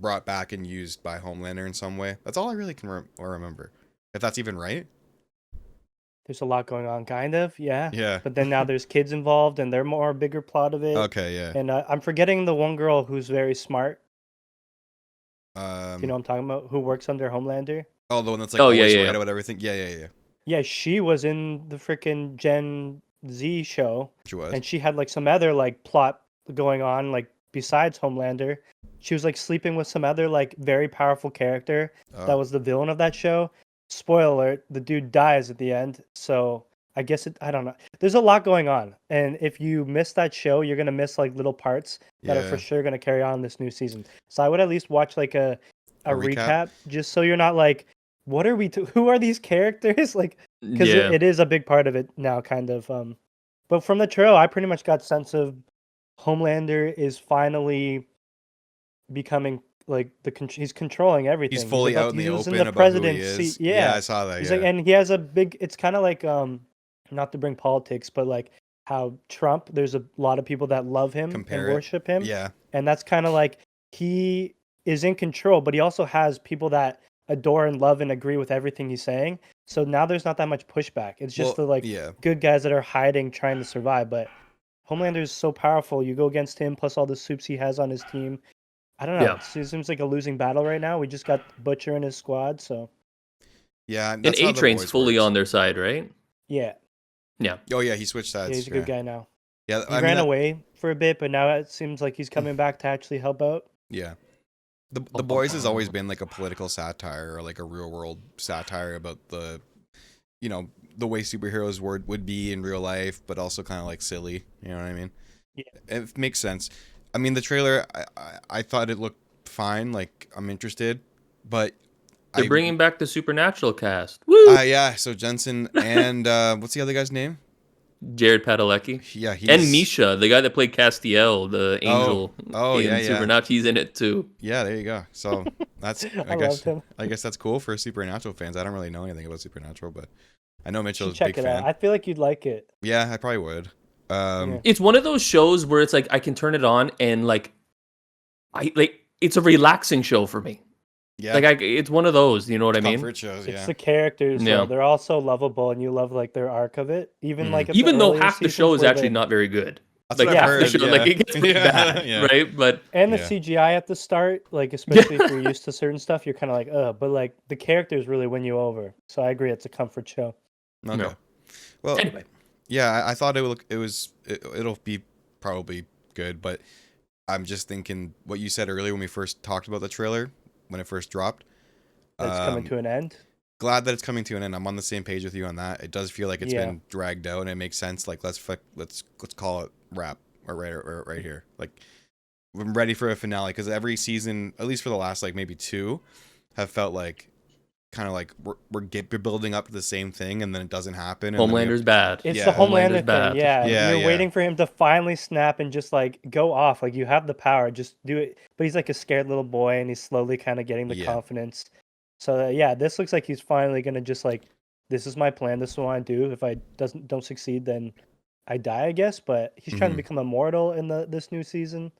brought back and used by Homelander in some way. That's all I really can remember. If that's even right. There's a lot going on, kind of, yeah. Yeah. But then now there's kids involved, and they're more a bigger plot of it. Okay, yeah. And I'm forgetting the one girl who's very smart. Do you know what I'm talking about? Who works under Homelander? Oh, the one that's like Oh, yeah, always yeah, right yeah. about everything. Yeah. Yeah, she was in the freaking Gen Z show, She was. and she had like some other like plot going on, like besides Homelander. She was like sleeping with some other like very powerful character that Oh, was the villain of that show. Spoiler alert, the dude dies at the end. So I guess I don't know. There's a lot going on. And if you miss that show, you're gonna miss like little parts that are for yeah. sure gonna carry on this new season. So I would at least watch like a A recap? recap just so you're not like, what are we who are these characters? Like, because Yeah. it is a big part of it now, kind of. But from the trail, I pretty much got sense of Homelander is finally becoming like he's controlling everything. He's fully out in the he was open in the about who he presidency. is. Yeah, I saw that. he's Yeah. like, and he has a big. It's kind of like not to bring politics, but like how Trump. There's a lot of people that love him Compare and it. worship him, Yeah. and that's kind of like he is in control, but he also has people that adore and love and agree with everything he's saying. So now there's not that much pushback. It's just Well, the like yeah. good guys that are hiding, trying to survive. But Homelander is so powerful. You go against him, plus all the soups he has on his team. I don't know. Yeah. It seems like a losing battle right now. We just got Butcher in his squad, so Yeah. And That's how the A-Train's voice fully works. on their side, right? yeah, Yeah. Oh yeah, he switched sides. yeah, he's a good guy now. Yeah, He I mean ran that, away for a bit, but now it seems like he's coming back to actually help out. yeah. The Boys has always been like a political satire or like a real world satire about the, the way superheroes would be in real life, but also kind of like silly. You know what I mean? Yeah. It makes sense. I mean, the trailer, I thought it looked fine. Like I'm interested, but They're bringing back the Supernatural cast. Woo! yeah. So Jensen and what's the other guy's name? Jared Padalecki. Yeah, he's And Misha, the guy that played Castiel, the angel Oh, in yeah. Supernatural, he's in it too. Yeah, there you go. So that's I loved him. I guess that's cool for Supernatural fans. I don't really know anything about Supernatural, but I know You Mitchell's should a big check it fan. out. I feel like you'd like it. Yeah, I probably would. Yeah. It's one of those shows where it's like I can turn it on and like it's a relaxing show for me. Yeah, Like it's one of those, you know what I mean? comfort shows. It's Yeah, the characters, Yeah. though. They're all so lovable, and you love like their arc of it. Even Mhm. like at the Even though earlier half the seasons show is where actually the- not very good. that's Like what I've half the heard. show, Yeah. like it gets pretty Yeah, bad, yeah. right? But and the Yeah. CGI at the start, like especially if you're used to certain stuff, you're kind of like, but like the characters really win you over. So I agree, it's a comfort show. Okay. No. Well, anyway, yeah, I thought it'll be probably good, but I'm just thinking what you said earlier when we first talked about the trailer when it first dropped. That's coming to an end. Glad that it's coming to an end. I'm on the same page with you on that. It does feel like it's Yeah. been dragged out, and it makes sense. Like let's call it wrap or right here. Like I'm ready for a finale because every season, at least for the last like maybe two, have felt like kind of like we're building up to the same thing, and then it doesn't happen. And then we have- Homelander's bad. It's Yeah. the Homelander Homelander's thing, bad. yeah. Yeah, You're yeah. waiting for him to finally snap and just like go off. Like you have the power, just do it. But he's like a scared little boy, and he's slowly kind of getting the Yeah. confidence. So yeah, this looks like he's finally gonna just like, this is my plan. This is what I do. If I don't succeed, then I die, I guess. But he's trying to Mhm. become immortal in this new season.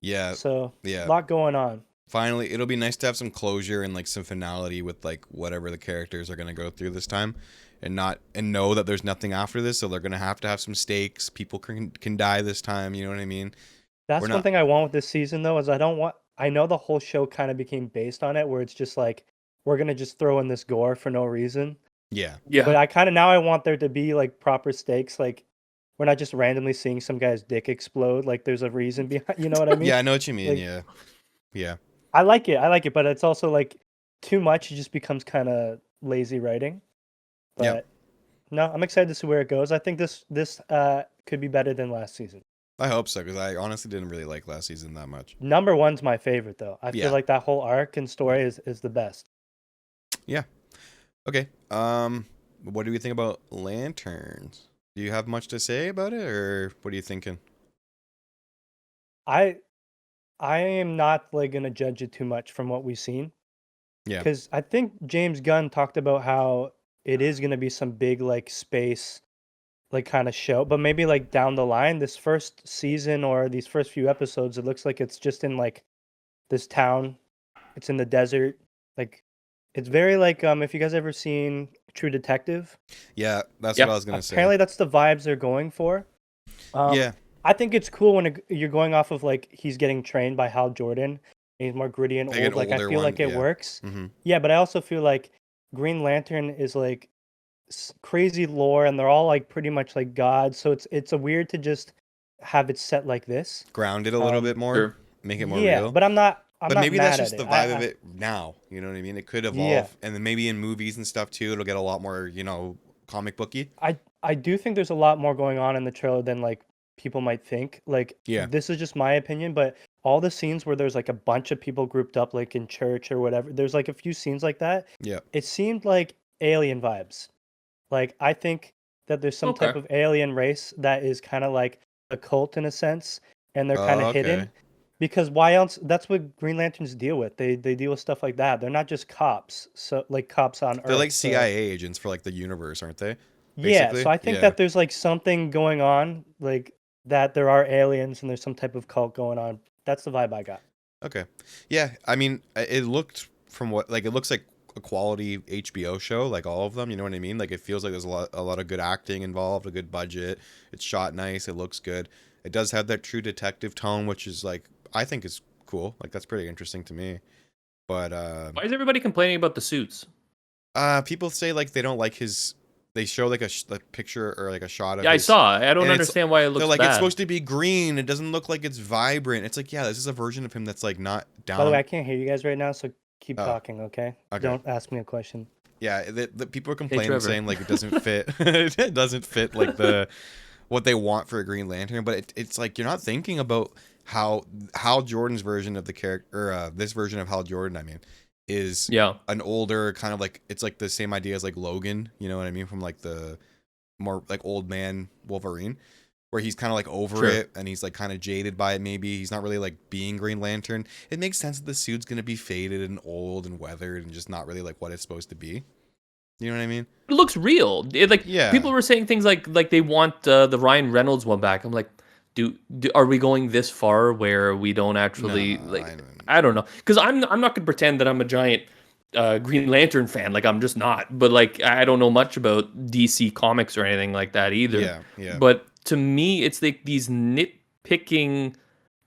Yeah, So yeah. a lot going on. Finally, it'll be nice to have some closure and like some finality with like whatever the characters are gonna go through this time, and know that there's nothing after this. So they're gonna have some stakes. People can die this time. You know what I mean? That's We're one not- thing I want with this season though, is I know the whole show kind of became based on it, where it's just like we're gonna just throw in this gore for no reason. Yeah, Yeah. But I want there to be like proper stakes. Like we're not just randomly seeing some guy's dick explode. Like there's a reason behind. You know what I mean? yeah. I know what you mean. Like- Yeah. I like it, but it's also like too much. It just becomes kind of lazy writing. But Yep. no, I'm excited to see where it goes. I think this could be better than last season. I hope so because I honestly didn't really like last season that much. Number one's my favorite though. I Yeah. feel like that whole arc and story is the best. Okay. What do we think about Lanterns? Do you have much to say about it, or what are you thinking? I am not like gonna judge it too much from what we've seen. Yeah. Because I think James Gunn talked about how it is gonna be some big like space like kind of show, but maybe like down the line, this first season or these first few episodes, it looks like it's just in like this town. It's in the desert. Like it's very like if you guys ever seen True Detective, Yeah, that's Yep. what I was gonna say. apparently that's the vibes they're going for. Yeah. I think it's cool when you're going off of like he's getting trained by Hal Jordan, he's more gritty and Like an old. Like I older feel one, like it yeah. works. Mm-hmm. Yeah, but I also feel like Green Lantern is like crazy lore, and they're all like pretty much like gods. So it's a weird to just have it set like this. Ground it a little bit more, Sure. make it more Yeah, real. but I'm not But maybe that's mad at just the it. vibe of it now. You know what I mean? It could Yeah. evolve, and then maybe in movies and stuff too, it'll get a lot more, comic booky. I do think there's a lot more going on in the trailer than like people might think. Like Yeah. this is just my opinion, but all the scenes where there's like a bunch of people grouped up like in church or whatever, there's like a few scenes like that. Yeah. It seemed like alien vibes. Like I think that there's some type Okay. of alien race that is kind of like a cult in a sense, and they're kind of Okay. hidden. Because why else? That's what Green Lanterns deal with. They deal with stuff like that. They're not just cops. So like cops on They're Earth. like So CIA agents for like the universe, aren't they? yeah, Basically? so I think Yeah. that there's like something going on, like that there are aliens and there's some type of cult going on. That's the vibe I got. Okay. Yeah, I mean, it looked from what it looks like a quality HBO show, like all of them. You know what I mean? Like it feels like there's a lot of good acting involved, a good budget. It's shot nice. It looks good. It does have that true detective tone, which is like I think is cool. Like that's pretty interesting to me. But Why is everybody complaining about the suits? people say like they don't like his. They show like a picture or like a shot of. Yeah, I his, saw. I don't and understand why it looks they're like bad. it's supposed to be green. It doesn't look like it's vibrant. It's like yeah, this is a version of him that's like not down. By the way, I can't hear you guys right now, so keep Oh. talking, okay? Okay. Don't ask me a question. Yeah, the people are complaining Trevor. saying like it doesn't fit. It doesn't fit like the what they want for a Green Lantern, but it's like you're not thinking about how Hal Jordan's version of the character or this version of Hal Jordan, I mean, is an older kind of like it's like the same idea as like Logan, you know what I mean, from like the more like old man Wolverine, where he's kind of like over it and he's like kind of jaded by it. Maybe he's not really like being Green Lantern. It makes sense that the suit's gonna be faded and old and weathered and just not really like what it's supposed to be. You know what I mean? It looks real. People were saying things like they want the Ryan Reynolds one back. I'm like, are we going this far where we don't actually I don't know, because I'm not going to pretend that I'm a giant Green Lantern fan. Like I'm just not. But like I don't know much about DC comics or anything like that either. Yeah. But to me, it's like these nitpicking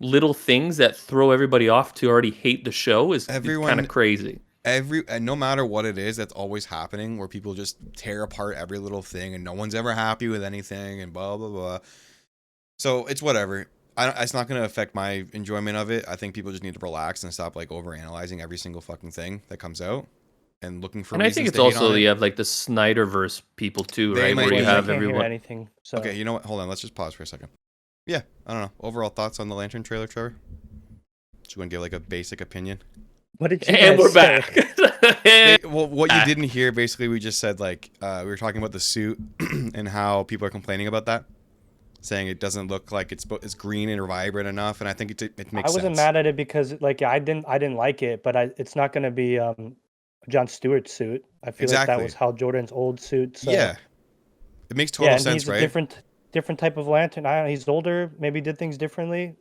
little things that throw everybody off to already hate the show is kind of crazy. And no matter what it is, that's always happening where people just tear apart every little thing and no one's ever happy with anything and blah blah blah. So it's whatever. It's not going to affect my enjoyment of it. I think people just need to relax and stop like over analyzing every single fucking thing that comes out and looking for. And I think it's also you have like the Snyderverse people too, right? Where you have everyone. Anything, so. Okay, you know what? Hold on. Let's just pause for a second. Yeah, I don't know. Overall thoughts on the Lantern trailer, Trevor? Do you want to give like a basic opinion? What did you And we're say? back. Well, what you didn't hear, basically, we just said like we were talking about the suit and how people are complaining about that, saying it doesn't look like it's green and vibrant enough, and I think it makes sense. I wasn't mad at it because like I didn't like it, but it's not going to be John Stewart's suit. I feel like that was Hal Jordan's old suit. So. Yeah, it makes total sense, he's right? A different type of Lantern. I don't know, he's older, maybe did things differently.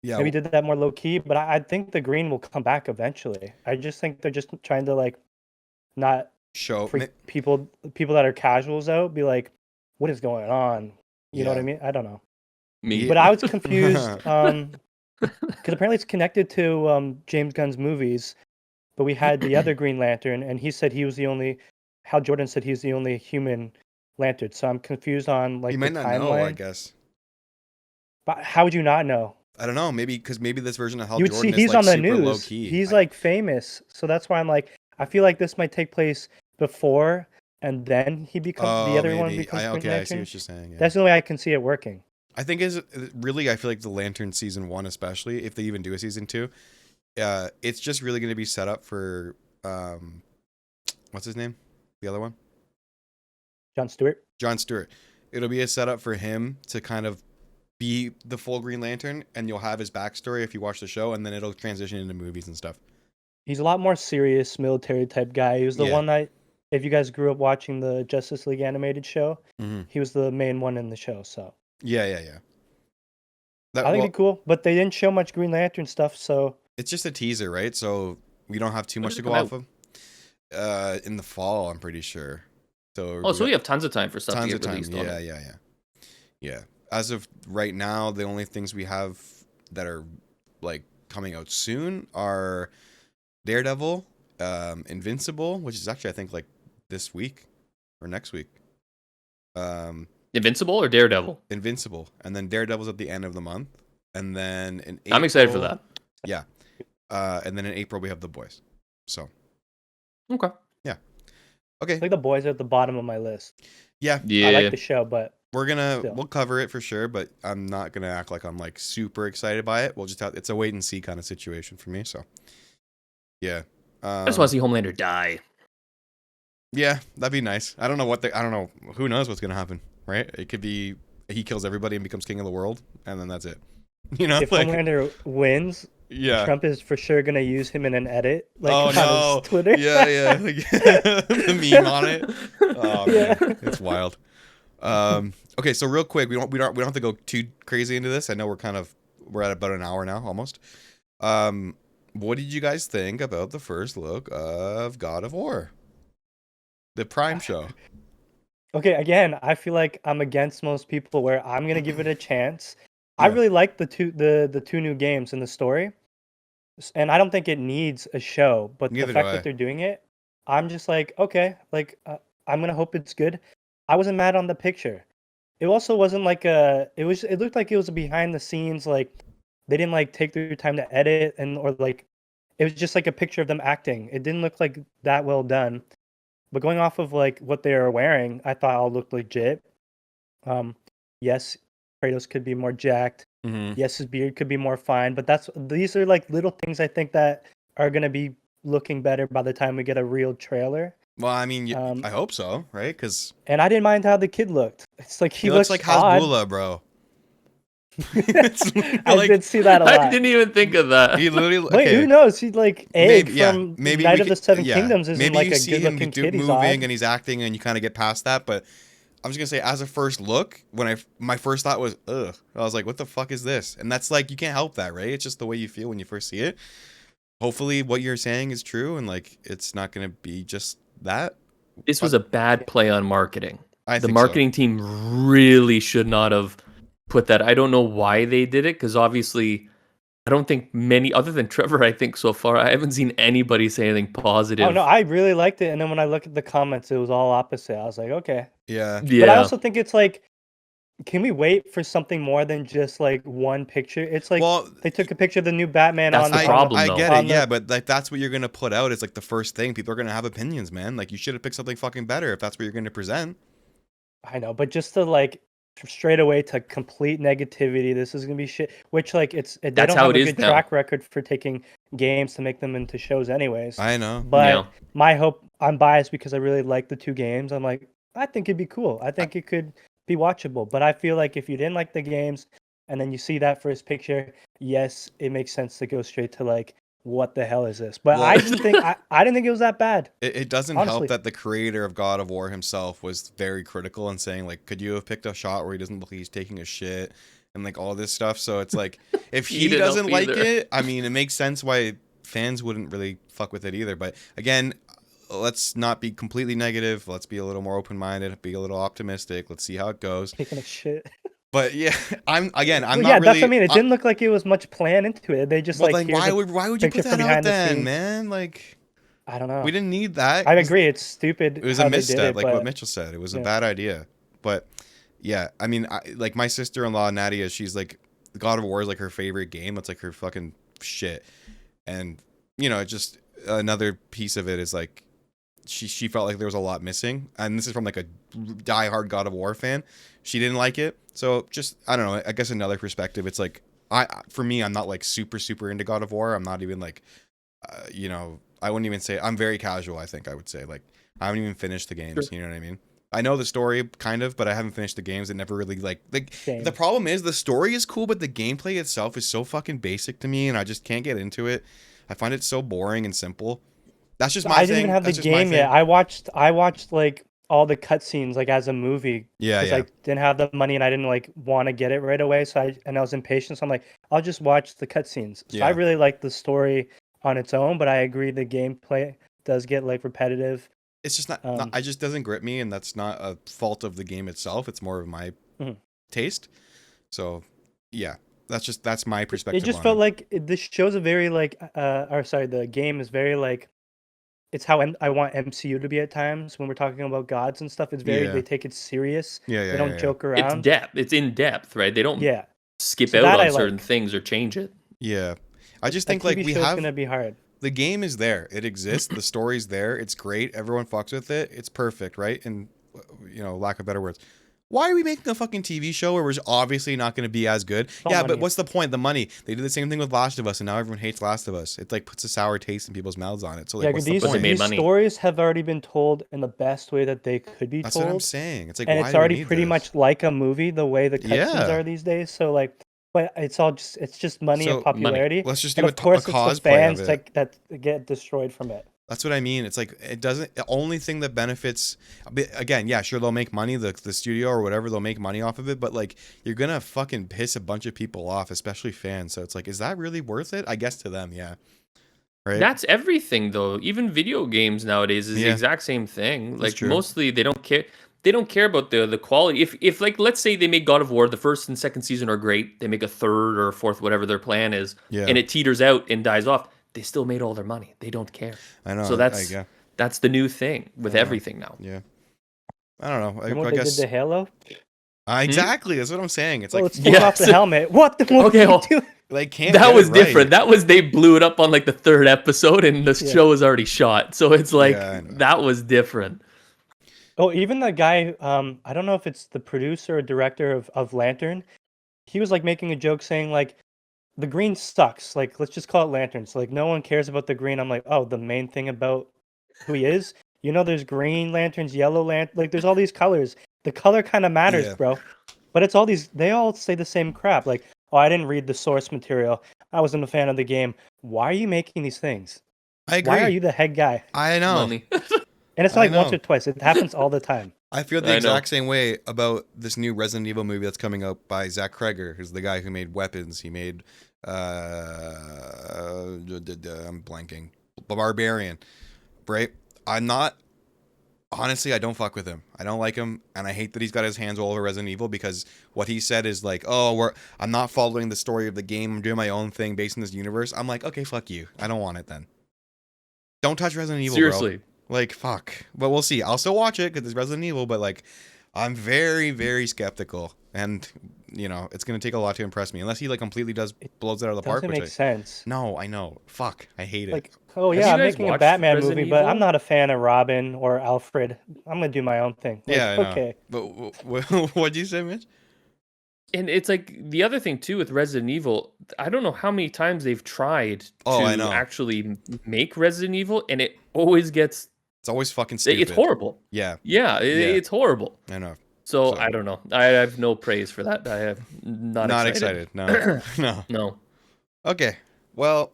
Yeah, maybe did that more low key, but I think the green will come back eventually. I just think they're just trying to like not show people that are casuals out, be like, what is going on? You know what I mean? I don't know. But I was confused because apparently it's connected to James Gunn's movies. But we had the other Green Lantern, and he said he was the only. Hal Jordan said he's the only human Lantern. So I'm confused on like you the might not timeline. know, I guess. But how would you not know? I don't know. Maybe because this version of Hal Jordan Jordan is he's like on the super news. Low key. He's like famous, so that's why I'm like, I feel like this might take place before, and then he becomes the other one becomes Green Lantern. I see what you're saying. Yeah. That's the only way I can see it working. I think I feel like the Lantern season 1, especially if they even do a season 2, it's just really going to be set up for what's his name? The other one? John Stewart. John Stewart. It'll be a setup for him to kind of be the full Green Lantern, and you'll have his backstory if you watch the show, and then it'll transition into movies and stuff. He's a lot more serious military type guy. He was the one that, if you guys grew up watching the Justice League animated show, he was the main one in the show. So yeah. I think it'd be cool, but they didn't show much Green Lantern stuff, so it's just a teaser, right? So we don't have too much to go off of. In the fall, I'm pretty sure. So so we have tons of time for stuff to get released. Yeah. As of right now, the only things we have that are like coming out soon are Daredevil, Invincible, which is actually I think like this week or next week. Invincible or Daredevil? Invincible, and then Daredevil's at the end of the month, and then in April, I'm excited for that. Yeah, and then in April we have The Boys. So Okay. yeah, okay, I think The Boys are at the bottom of my list. yeah. Yeah. I like the show, but We'll cover it for sure, but I'm not gonna act like I'm like super excited by it. We'll just it's a wait and see kind of situation for me. So yeah, I just want to see Homelander die. yeah, that'd be nice. I don't know. Who knows what's gonna happen, right? It could be he kills everybody and becomes king of the world, and then that's it. You know, if like, Homelander wins, yeah. Trump is for sure gonna use him in an edit, like Oh on no, his Twitter. yeah, like, the meme on it. Oh man, Yeah. it's wild. Okay, so real quick, we don't have to go too crazy into this. I know we're at about an hour now, almost. What did you guys think about the first look of God of War, the Prime show? Okay, again, I feel like I'm against most people where I'm gonna give it a chance. I Yeah. really like the two new games in the story, and I don't think it needs a show. But Neither the do fact I. that they're doing it, I'm just like, okay, like I'm gonna hope it's good. I wasn't mad on the picture. It also wasn't like it looked like it was a behind the scenes, like they didn't like take their time to edit or like it was just like a picture of them acting. It didn't look like that well done. But going off of like what they were wearing, I thought all looked legit. Yes, Kratos could be more jacked. Mm-hmm. Yes, his beard could be more fine. But these are like little things I think that are gonna be looking better by the time we get a real trailer. Well, I mean, I hope so, right? Because And I didn't mind how the kid looked. It's like he looks like odd. Hasbulla, bro. I did see that a lot. I didn't even think of that. He literally. Wait, who knows? He's like Egg from maybe Night of the Seven Kingdoms isn't maybe like you a see him good-looking kid. He's moving odd. and he's acting, and you kind of get past that. But I'm just gonna say, as a first look, my first thought was, ugh. I was like, what the fuck is this? And that's like, you can't help that, right? It's just the way you feel when you first see it. Hopefully, what you're saying is true, and like, it's not gonna be just that. This was a bad play on marketing. The The marketing team really should not have put that. I don't know why they did it, because obviously I don't think many, other than Trevor, I think so far, I haven't seen anybody say anything positive. Oh no, I really liked it. And then when I look at the comments, it was all opposite. I was like, okay. Yeah. But I also think it's like, can we wait for something more than just like one picture? It's like they took a picture of the new Batman. That's the problem. I get it, yeah, but like that's what you're gonna put out. It's like the first thing. People are gonna have opinions, man. Like you should have picked something fucking better if that's what you're gonna present. I know, but just to like straight away to complete negativity, this is gonna be shit. Which like they don't have a good track record for taking games to make them into shows, anyways. I know, but my hope, I'm biased because I really like the two games. I'm like, I think it'd be cool. I think it could be watchable. But I feel like if you didn't like the games and then you see that first picture, yes, it makes sense to go straight to like, what the hell is this? But I didn't think I didn't think it was that bad. It doesn't help that the creator of God of War himself was very critical and saying like, could you have picked a shot where he doesn't look like he's taking a shit and like all this stuff. So it's like, if he doesn't like it, I mean, it makes sense why fans wouldn't really fuck with it either. But again, let's not be completely negative. Let's be a little more open-minded, be a little optimistic. Let's see how it goes. Taking a shit. But yeah, I'm not yeah, really. That's what I mean. It didn't look like it was much plan into it. They just then why would you put that out then, man? Like, I don't know. We didn't need that. I agree. It's stupid. It was a misstep, like what Mitchell said. It was a bad idea. But yeah, I mean, like my sister-in-law Nadia, she's like, God of War is like her favorite game. It's like her fucking shit. And you know, just another piece of it is like, she felt like there was a lot missing, and this is from like a diehard God of War fan. She didn't like it, so just I don't know. I guess another perspective. It's like for me, I'm not like super into God of War. I'm not even like, you know, I wouldn't even say I'm very casual. I think I would say like I haven't even finished the games. Sure. You know what I mean? I know the story kind of, but I haven't finished the games. It never really like the problem is the story is cool, but the gameplay itself is so fucking basic to me, and I just can't get into it. I find it so boring and simple. That's just my thing. I didn't even have the game yet. I watched like all the cutscenes like as a movie. Yeah, because I didn't have the money and I didn't like want to get it right away. So I was impatient. So I'm like, I'll just watch the cutscenes. So I really like the story on its own, but I agree the gameplay does get like repetitive. It's just not I just doesn't grip me, and that's not a fault of the game itself. It's more of my taste. So yeah, That's my It perspective just on felt it. like this show's a very like, or sorry, the game is very like, it's how I want MCU to be at times when we're talking about gods and stuff. It's very, Yeah. they take it serious. Yeah, They don't joke It's around. depth. It's in depth, right? They don't Yeah. skip So out that on I certain like. things or change it. Yeah. I just A think like TV we show is have gonna be hard. the game is there. It exists. The story's there. It's great. Everyone fucks with it. It's perfect, right? And lack of better words. Why are we making a fucking TV show where we're obviously not going to be as good? all Yeah, but money. what's the point? The money. They did the same thing with Last of Us, and now everyone hates Last of Us. It like puts a sour taste in people's mouths on it. So like, Yeah, what's the these But they point? made these money. stories have already been told in the best way that they could be That's what I'm told, saying. It's like, and why it's do we already need pretty this? much like a movie the way the cutscenes Yeah. are these days. So like, but it's just money and So popularity, let's just and do of course a it's the cosplay of fans it. that get destroyed from it. That's what I mean. It's like it doesn't. The only thing that benefits, again, yeah, sure they'll make money. The studio or whatever, they'll make money off of it. But like, you're gonna fucking piss a bunch of people off, especially fans. So it's like, is that really worth it? I guess to them, yeah. Right. That's everything though. Even video games nowadays is the Yeah. exact same thing. That's Like true. mostly they don't care. They don't care about the quality. If like let's say they make God of War, the first and second season are great. They make a third or a fourth, whatever their plan is, Yeah. and it teeters out and dies off. They still made all their money. They don't care. I know. So that's the new thing with I know. everything now. Yeah. I don't know. Remember what I they guess did to Halo? exactly. That's what I'm saying. It's Well, like let's take off the Yes. helmet. What the fuck Okay, are you well, doing? they can't. That get was it right. different. That was they blew it up on like the third episode, and the Yeah. show was already shot. So it's like Yeah, I know. that was different. Oh, even the guy, I don't know if it's the producer or director of Lantern. He was like making a joke saying like, the green sucks. Like, let's just call it Lantern. So like, no one cares about the green. I'm like, oh, the main thing about who he is, there's green lanterns, yellow lantern. Like, there's all these colors. The color kind of matters, Yeah. bro. But it's all these. They all say the same crap. Like, oh, I didn't read the source material. I wasn't a fan of the game. Why are you making these things? I agree. Why are you the head guy? I know. Money. And it's not I like once know. or twice. It happens all the time. I feel the I know. exact same way about this new Resident Evil movie that's coming out by Zach Kreger, who's the guy who made Weapons. He made I'm blanking. Barbarian. Right? Honestly, I don't fuck with him. I don't like him, and I hate that he's got his hands all over Resident Evil because what he said is like, "Oh, I'm not following the story of the game. I'm doing my own thing based in this universe." I'm like, "Okay, fuck you. I don't want it then. Don't touch Resident Evil, Seriously. bro." Like, fuck. But we'll see. I'll still watch it because it's Resident Evil, but like, I'm very, very skeptical, and it's gonna take a lot to impress me unless he like completely blows it out of the park. Doesn't Which make sense. No, I know. Fuck, I hate it. Like, oh Have yeah, you I'm guys making a watched Batman Resident movie, but I'm Evil? not a fan of Robin or Alfred. I'm gonna do my own thing. Like, yeah, I know. okay. But what'd you say, Mitch? And it's like the other thing too with Resident Evil, I don't know how many times they've tried I to know. actually make Resident Evil, and it always gets It's always fucking stupid. it's horrible. Yeah, Yeah, it's horrible. I know. So So- I don't know. I have no praise for that. I have not excited. No, no. No. Okay. Well,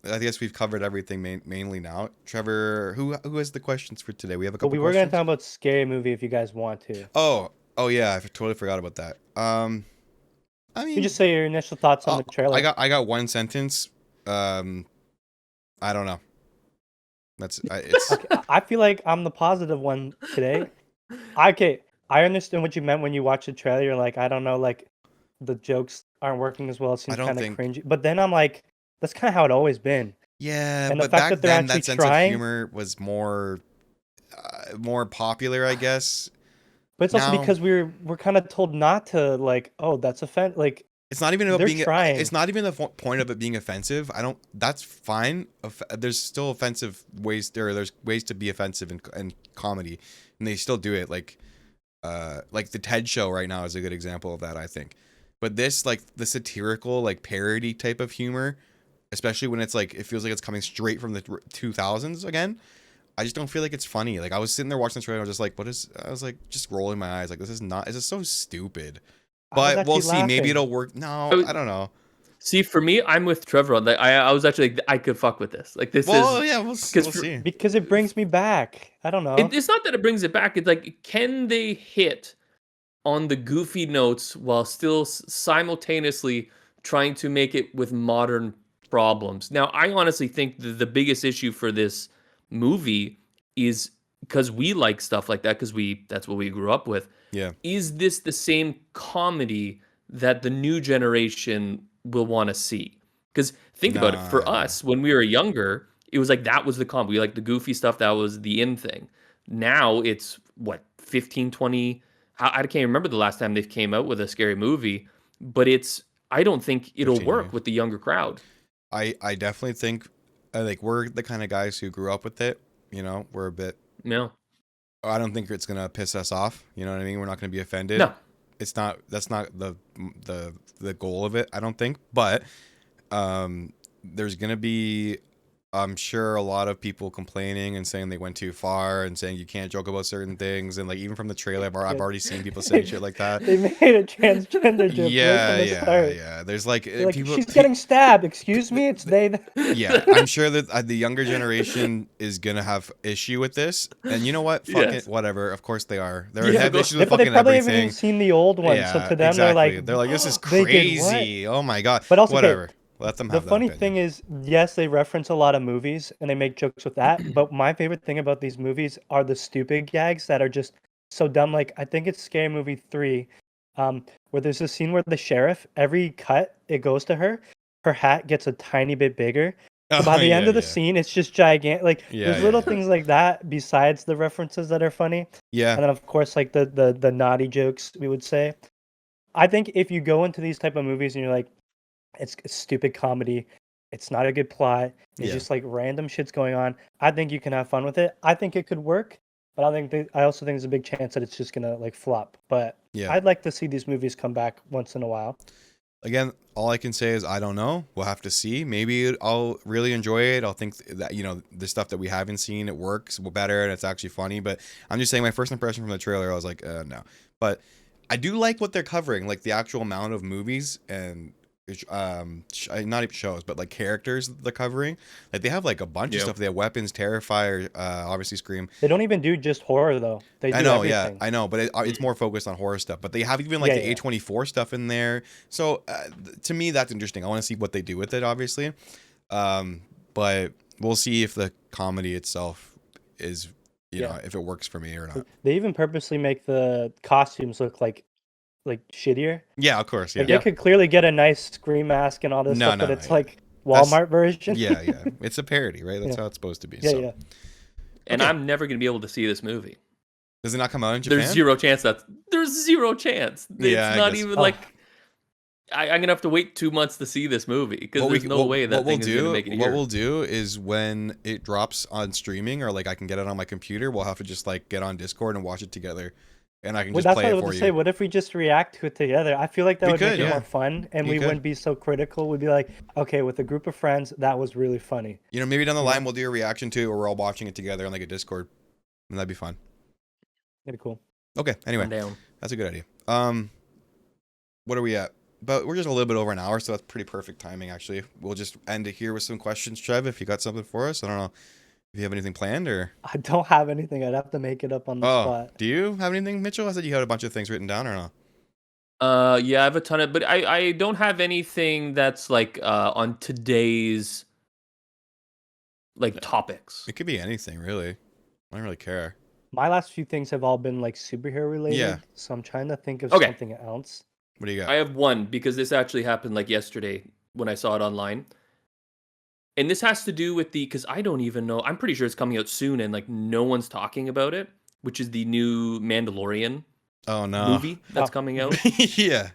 I guess we've covered everything mainly now. Trevor, who has the questions for today? We have a But couple. we were gonna questions. talk about scary movie if you guys want to. Oh yeah, I totally forgot about that. I mean, You just say your initial thoughts on the trailer. I got one sentence. I don't know. It's Okay, I feel like I'm the positive one today. Okay, I understand what you meant when you watched the trailer. You're like, I don't know, like the jokes aren't working as well. It seems don't kind of think- cringy. But then I'm like, that's kind of how it always been. yeah, And the but fact back that they're then actually that sense trying- of humor was more popular, I guess. But it's also Now- because we're kind of told not to, like, oh, that's like It's not even about They're being. trying. It's not even the point of it being offensive. That's fine. There's still offensive ways. There's ways to be offensive in comedy, and they still do it. Like the TED Show right now is a good example of that, I think. But this, like the satirical, like parody type of humor, especially when it's like it feels like it's coming straight from the 2000s again. I just don't feel like it's funny. Like I was sitting there watching the trailer, I was just like, I was like, just rolling my eyes. Like this is so stupid. I was But we'll actually see. Maybe laughing. it'll work. No, Oh, I don't know. See, for me, I'm with Trevor on that. I was actually like, I could fuck with this. Like this Well, is. yeah, we'll for- see. because it brings me back. I don't know. It's not that it brings it back. It's like, can they hit on the goofy notes while still simultaneously trying to make it with modern problems? Now, I honestly think the biggest issue for this movie is because we like stuff like that because that's what we grew up with. Yeah. Is this the same comedy that the new generation will want to see. Because think about it, for Nah. us, when we were younger, it was like that was the comp. We like the goofy stuff, that was the in thing. Now it's what, 15, 20. I can't remember the last time they came out with a scary movie, but I don't think it'll 15 work years. with the younger crowd. I definitely think like we're the kind of guys who grew up with it. We're a bit. No. I don't think it's gonna piss us off. You know what I mean? We're not gonna be offended. No. It's not. That's not the goal of it. I don't think. But there's gonna be, I'm sure, a lot of people complaining and saying they went too far and saying you can't joke about certain things, and like even from the trailer, I've already seen people say shit like that. They made a transgender joke Yeah, right from the start. yeah. There's like They're like, people. she's getting stabbed. Excuse me, it's they. Yeah, I'm sure that the younger generation is gonna have issue with this, and you know what? Fuck Yes. it, whatever. Of course they are. They Yeah, have go- issues Yeah, with but they fucking probably haven't everything. even seen the old one, Yeah, so to them exactly. they're like, this is they did what? crazy. Oh my god. But also, okay, whatever. Let them The have that funny opinion. thing is, yes, they reference a lot of movies and they make jokes with that. But my favorite thing about these movies are the stupid gags that are just so dumb. Like I think it's Scary Movie 3, where there's a scene where the sheriff, every cut it goes to her, her hat gets a tiny bit bigger. So by the end of the scene, it's just gigantic. Like there's little things like that besides the references that are funny. Yeah. And then of course like the naughty jokes we would say. I think if you go into these type of movies and you're like, it's stupid comedy, it's not a good plot, it's Yeah. just like random shit's going on, I think you can have fun with it. I think it could work, but I also think there's a big chance that it's just gonna like flop. But Yeah. I'd like to see these movies come back once in a while. Again, all I can say is I don't know. We'll have to see. Maybe I'll really enjoy it. I'll think that the stuff that we haven't seen, it works better and it's actually funny. But I'm just saying, my first impression from the trailer, I was like, no. But I do like what they're covering, like the actual amount of movies and not even shows, but like characters they're covering. Like they have like a bunch of stuff. They have weapons, Terrifier, obviously Scream. They don't even do just horror though. They do I know, everything. yeah, I know, but it's more focused on horror stuff. But they have even like the A24 stuff in there. So to me, that's interesting. I want to see what they do with it, obviously. But we'll see if the comedy itself is, you know, if it works for me or not. They even purposely make the costumes look like shittier. Yeah, of course. Yeah. Like they could clearly get a nice Scream mask and all this stuff, but it's like Walmart version. Yeah, yeah. It's a parody, right? That's how it's supposed to be. Yeah, so. yeah. And I'm never going to be able to see this movie. Does it not come out in Japan? There's zero chance. It's not even like I'm going to have to wait 2 months to see this movie because there's no way that thing is going to make it here. What we'll do is when it drops on streaming or like I can get it on my computer, we'll have to just like get on Discord and watch it together. And I can just play it for you. What if we just react to it together? I feel like that would make it more fun, and we wouldn't be so critical. We'd be like, okay, with a group of friends, that was really funny. You know, maybe down the line we'll do a reaction to it, or we're all watching it together on like a Discord, and that'd be fun. That'd be cool. Okay. Anyway, that's a good idea. What are we at? But we're just a little bit over an hour, so that's pretty perfect timing. Actually, we'll just end it here with some questions, Trev. If you got something for us, I don't know. If you have anything planned or? I don't have anything. I'd have to make it up on the spot. Do you have anything, Mitchell? I said you had a bunch of things written down or not? Yeah, I have a ton of, but I don't have anything that's like on today's like topics. It could be anything, really. I don't really care. My last few things have all been like superhero related. Yeah. So I'm trying to think of something else. What do you got? I have one because this actually happened like yesterday when I saw it online. And this has to do with because I don't even know. I'm pretty sure it's coming out soon and like no one's talking about it, which is the new Mandalorian movie that's coming out. Yeah.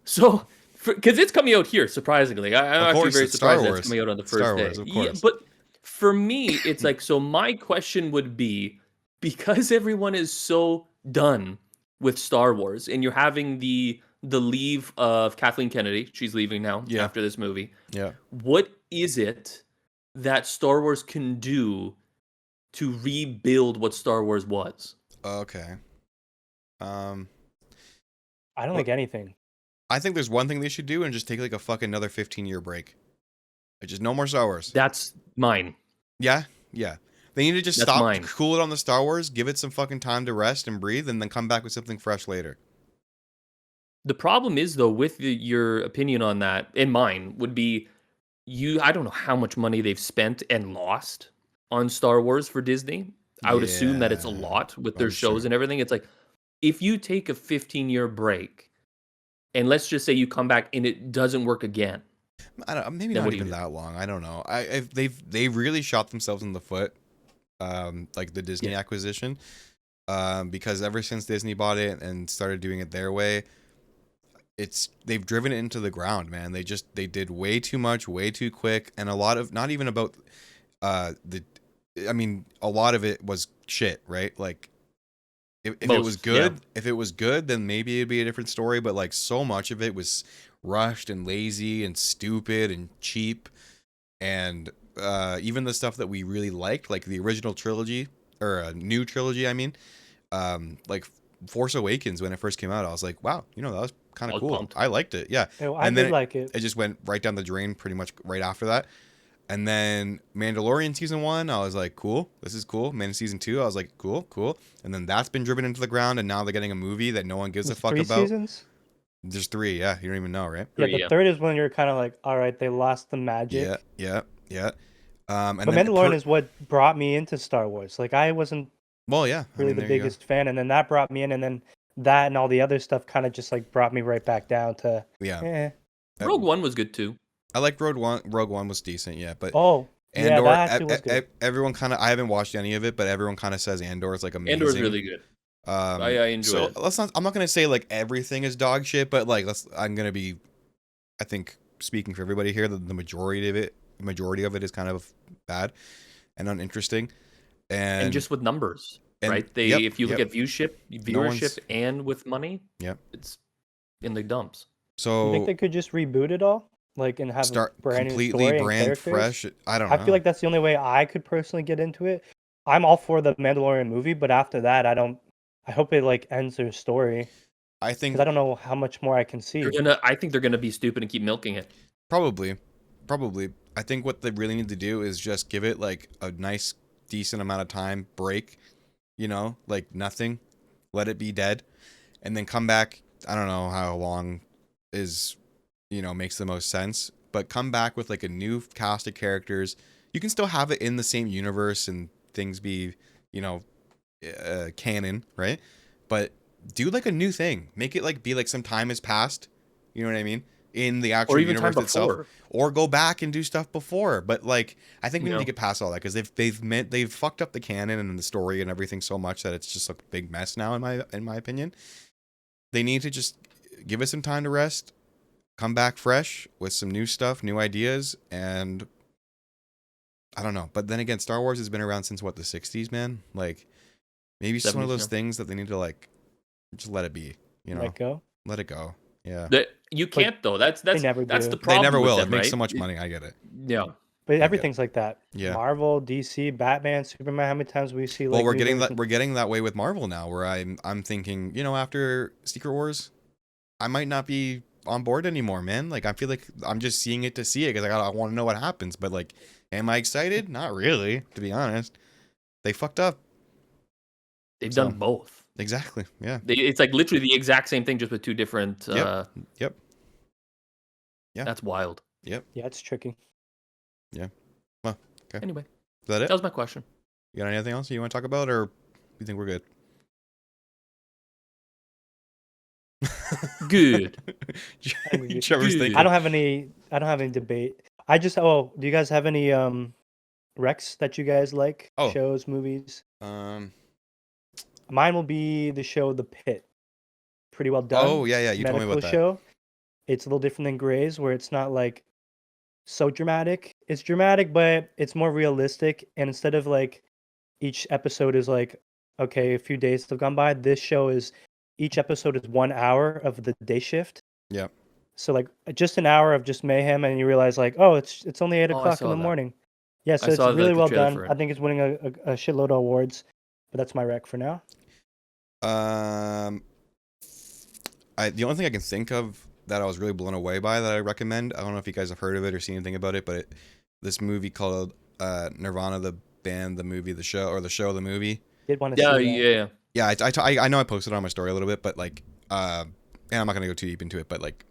So, because it's coming out here, surprisingly. I'm actually very surprised that it's coming out on the first Star day. Wars, of course. Yeah, but for me, it's like, so my question would be, because everyone is so done with Star Wars and you're having the leave of Kathleen Kennedy, she's leaving now after this movie. Yeah. What is it that Star Wars can do to rebuild what Star Wars was? Okay. I don't think anything. I think there's one thing they should do and just take like a fucking another 15-year break. Like just no more Star Wars. That's mine. Yeah, yeah. They need to just stop, cool it on the Star Wars, give it some fucking time to rest and breathe, and then come back with something fresh later. The problem is, though, with your opinion on that, and mine, would be I don't know how much money they've spent and lost on Star Wars for Disney. I would assume that it's a lot with their shows and everything. It's like, if you take a 15-year break, and let's just say you come back and it doesn't work again. I don't, maybe Then not what do you even do? that long. I don't know. They've really shot themselves in the foot, like the Disney Yeah. acquisition, because ever since Disney bought it and started doing it their way, they've driven it into the ground, man. They did way too much, way too quick, and a lot of, not even about the, I mean, a lot of it was shit, right? Like if it was Most, yeah. good, then maybe it'd be a different story. But like so much of it was rushed and lazy and stupid and cheap, and even the stuff that we really liked, like the original trilogy or a new trilogy, I mean, like Force Awakens when it first came out, I was like, wow, that was kind I of was cool. pumped. I liked it, yeah. Oh, I And did then like it. it just went right down the drain pretty much right after that. And then Mandalorian season 1, I was like, cool, this is cool. Man, season 2, I was like, cool. And then that's been driven into the ground, and now they're getting a movie that no one gives a It's fuck 3 about. seasons. There's 3, yeah. You don't even know, right? Yeah, 3, the yeah. third is when you're kind of like, all right, they lost the magic. Yeah. And But then Mandalorian is what brought me into Star Wars. Like I wasn't well, yeah. I really mean, the there you go. biggest fan, and then that brought me in, and then that and all the other stuff kind of just like brought me right back down to Yeah. Rogue One was good too. I like Rogue One. Rogue One was decent, yeah. But Oh, yeah, Andor, that actually was good. everyone kind of, I haven't watched any of it, but everyone kind of says Andor is like amazing. Andor's really good. I enjoyed it. Let's not. I'm not gonna say like everything is dog shit, but like I'm gonna be, I think speaking for everybody here, the majority of it is kind of bad and uninteresting, And just with numbers, right? yep, If you look at viewership, and with money, yep, it's in the dumps. So You think they could just reboot it all, like, and have start a brand new completely story and brand characters? fresh. I don't know. I feel like that's the only way I could personally get into it. I'm all for the Mandalorian movie, but after that, I don't. I hope it like ends their story I think because I don't know how much more I can see. I think they're gonna be stupid and keep milking it. probably. I think what they really need to do is just give it like a nice, decent amount of time break. Like nothing. Let it be dead, and then come back. I don't know how long is, makes the most sense, but come back with like a new cast of characters. You can still have it in the same universe and things be, canon, right? But do like a new thing. Make it like be like some time has passed. You know what I mean? In the actual Or even time universe itself, before. or go back and do stuff before. But like, I think we need No. to get past all that because they've fucked up the canon and the story and everything so much that it's just a big mess now. In my opinion, they need to just give us some time to rest, come back fresh with some new stuff, new ideas, and I don't know. But then again, Star Wars has been around since what, the 60s, man? Like maybe it's just one of 70s, those yeah. things that they need to like just let it be, Let go. let it go. Yeah. You can't though. That's never that's do. the They problem. never with will. them, It makes right? so much money. I get it. Yeah. But everything's like that. Yeah. Marvel, DC, Batman, Superman. How many times we see like? Well, we're news getting every that single- we're getting that way with Marvel now, where I'm thinking, after Secret Wars, I might not be on board anymore, man. Like I feel like I'm just seeing it to see it because I want to know what happens. But like, am I excited? Not really, to be honest. They fucked up. They've So- done both. Exactly. Yeah. It's like literally the exact same thing, just with two different. Yep. Yeah. That's wild. Yeah, it's tricky. Well, okay. Anyway, Is that it? that was my question. You got anything else you want to talk about, or you think we're good? Good. Trevor's Good. thinking. I don't have any debate. I just do you guys have any recs that you guys like? Oh. Shows, movies? Um. Mine will be the show The Pit. Pretty well done. Oh yeah. You told me medical about that. show. It's a little different than Grey's, where it's not like so dramatic. It's dramatic, but it's more realistic. And instead of like each episode is like, okay, a few days have gone by, this show is each episode is 1 hour of the day shift. Yep. So like just an hour of just mayhem, and you realize like, oh, it's only 8 Oh, I o'clock in saw the that. morning. Yeah, so I it's saw, really like, the well trailer done. for it. I think it's winning a shitload of awards. But that's my rec for now. The only thing I can think of that I was really blown away by that I recommend. I don't know if you guys have heard of it or seen anything about it, but this movie called Nirvana, the band, the movie, the show, or the show, the movie. Did want to Yeah, see that. yeah. Yeah, I know I posted on my story a little bit, but like, and I'm not gonna go too deep into it, but like,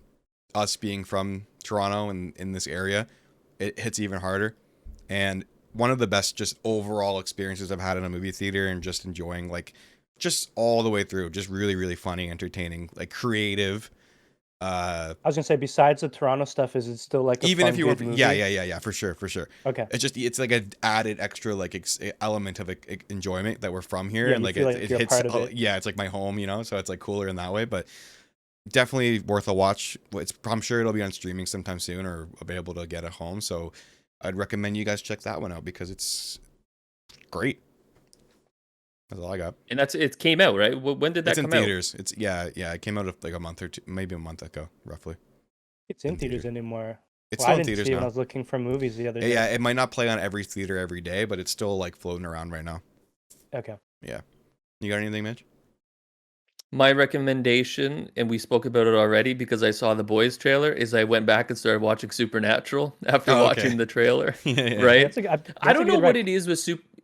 us being from Toronto and in this area, it hits even harder. And one of the best just overall experiences I've had in a movie theater, and just enjoying like, just all the way through, just really, really funny, entertaining, like creative. Uh, I was gonna say, besides the Toronto stuff, is it still like a even fun, if you good weren't, movie? yeah, for sure. Okay. It's like an added extra like element of enjoyment that we're from here, Yeah, and you like feel it like you're a hits. part of it. Yeah, it's like my home, you know. So it's like cooler in that way, but definitely worth a watch. I'm sure it'll be on streaming sometime soon or available to get at home. So I'd recommend you guys check that one out because it's great. That's all I got. And it came out, right? When did that It's in come out? theaters. It's yeah. It came out like a month or two, maybe a month ago, roughly. It's in in theaters theater. It's It's well, I still in didn't theaters see it when I now. was looking for movies the other day. Yeah, it might not play on every theater every day, but it's still like floating around right now. Okay. Yeah. You got anything, Mitch? My recommendation, and we spoke about it already because I saw the Boys trailer, is I went back and started watching Supernatural after Oh, okay. watching the trailer. Yeah. Right? That's I don't a know good what it is with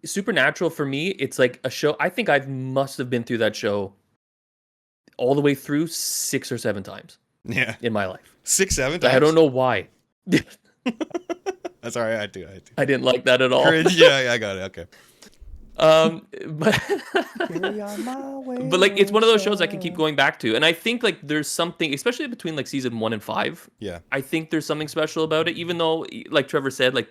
Supernatural for me. It's like a show. I think I must have been through that show all the way through 6 or 7 times Yeah. in my life. 6, 7 times. I don't know why. That's all right. I do. I didn't like that at all. Cringe. Yeah, I got it. Okay. But Carry on my way, but like it's one of those shows I can son. keep going back to, and I think like there's something, especially between like season 1 and 5. Yeah. I think there's something special about it, even though, like Trevor said, like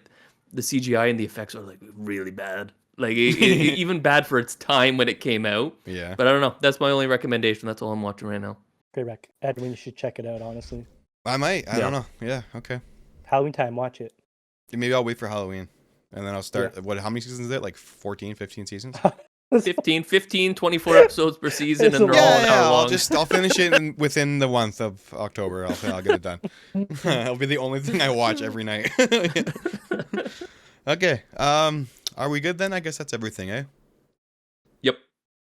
the CGI and the effects are like really bad, like even bad for its time when it came out. Yeah. But I don't know. That's my only recommendation. That's all I'm watching right now. Great rec. Edwin, you should check it out, honestly. I might. I Yeah. don't know. Yeah. Okay. Halloween time, watch it. Maybe I'll wait for Halloween. And then I'll start. What? How many seasons is it? Like 14, 15 seasons? 15, 24 episodes per season, It's and a they're all lot. an hour I'll long. I'll finish it within the month of October. I'll get it done. It'll be the only thing I watch every night. Okay. Are we good then? I guess that's everything, eh? Yep.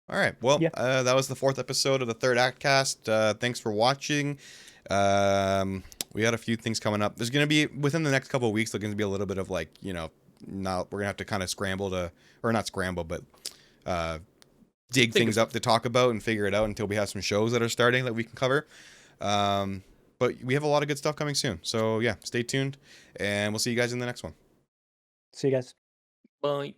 All right. Well, Yeah. that was the 4th episode of the Third Act Cast. Thanks for watching. We got a few things coming up. There's gonna be within the next couple of weeks. There's gonna be a little bit of like, now we're gonna have to kind of scramble to, or not scramble, but dig things up to talk about and figure it out until we have some shows that are starting that we can cover. But we have a lot of good stuff coming soon. So yeah, stay tuned, and we'll see you guys in the next one. See you guys. Bye.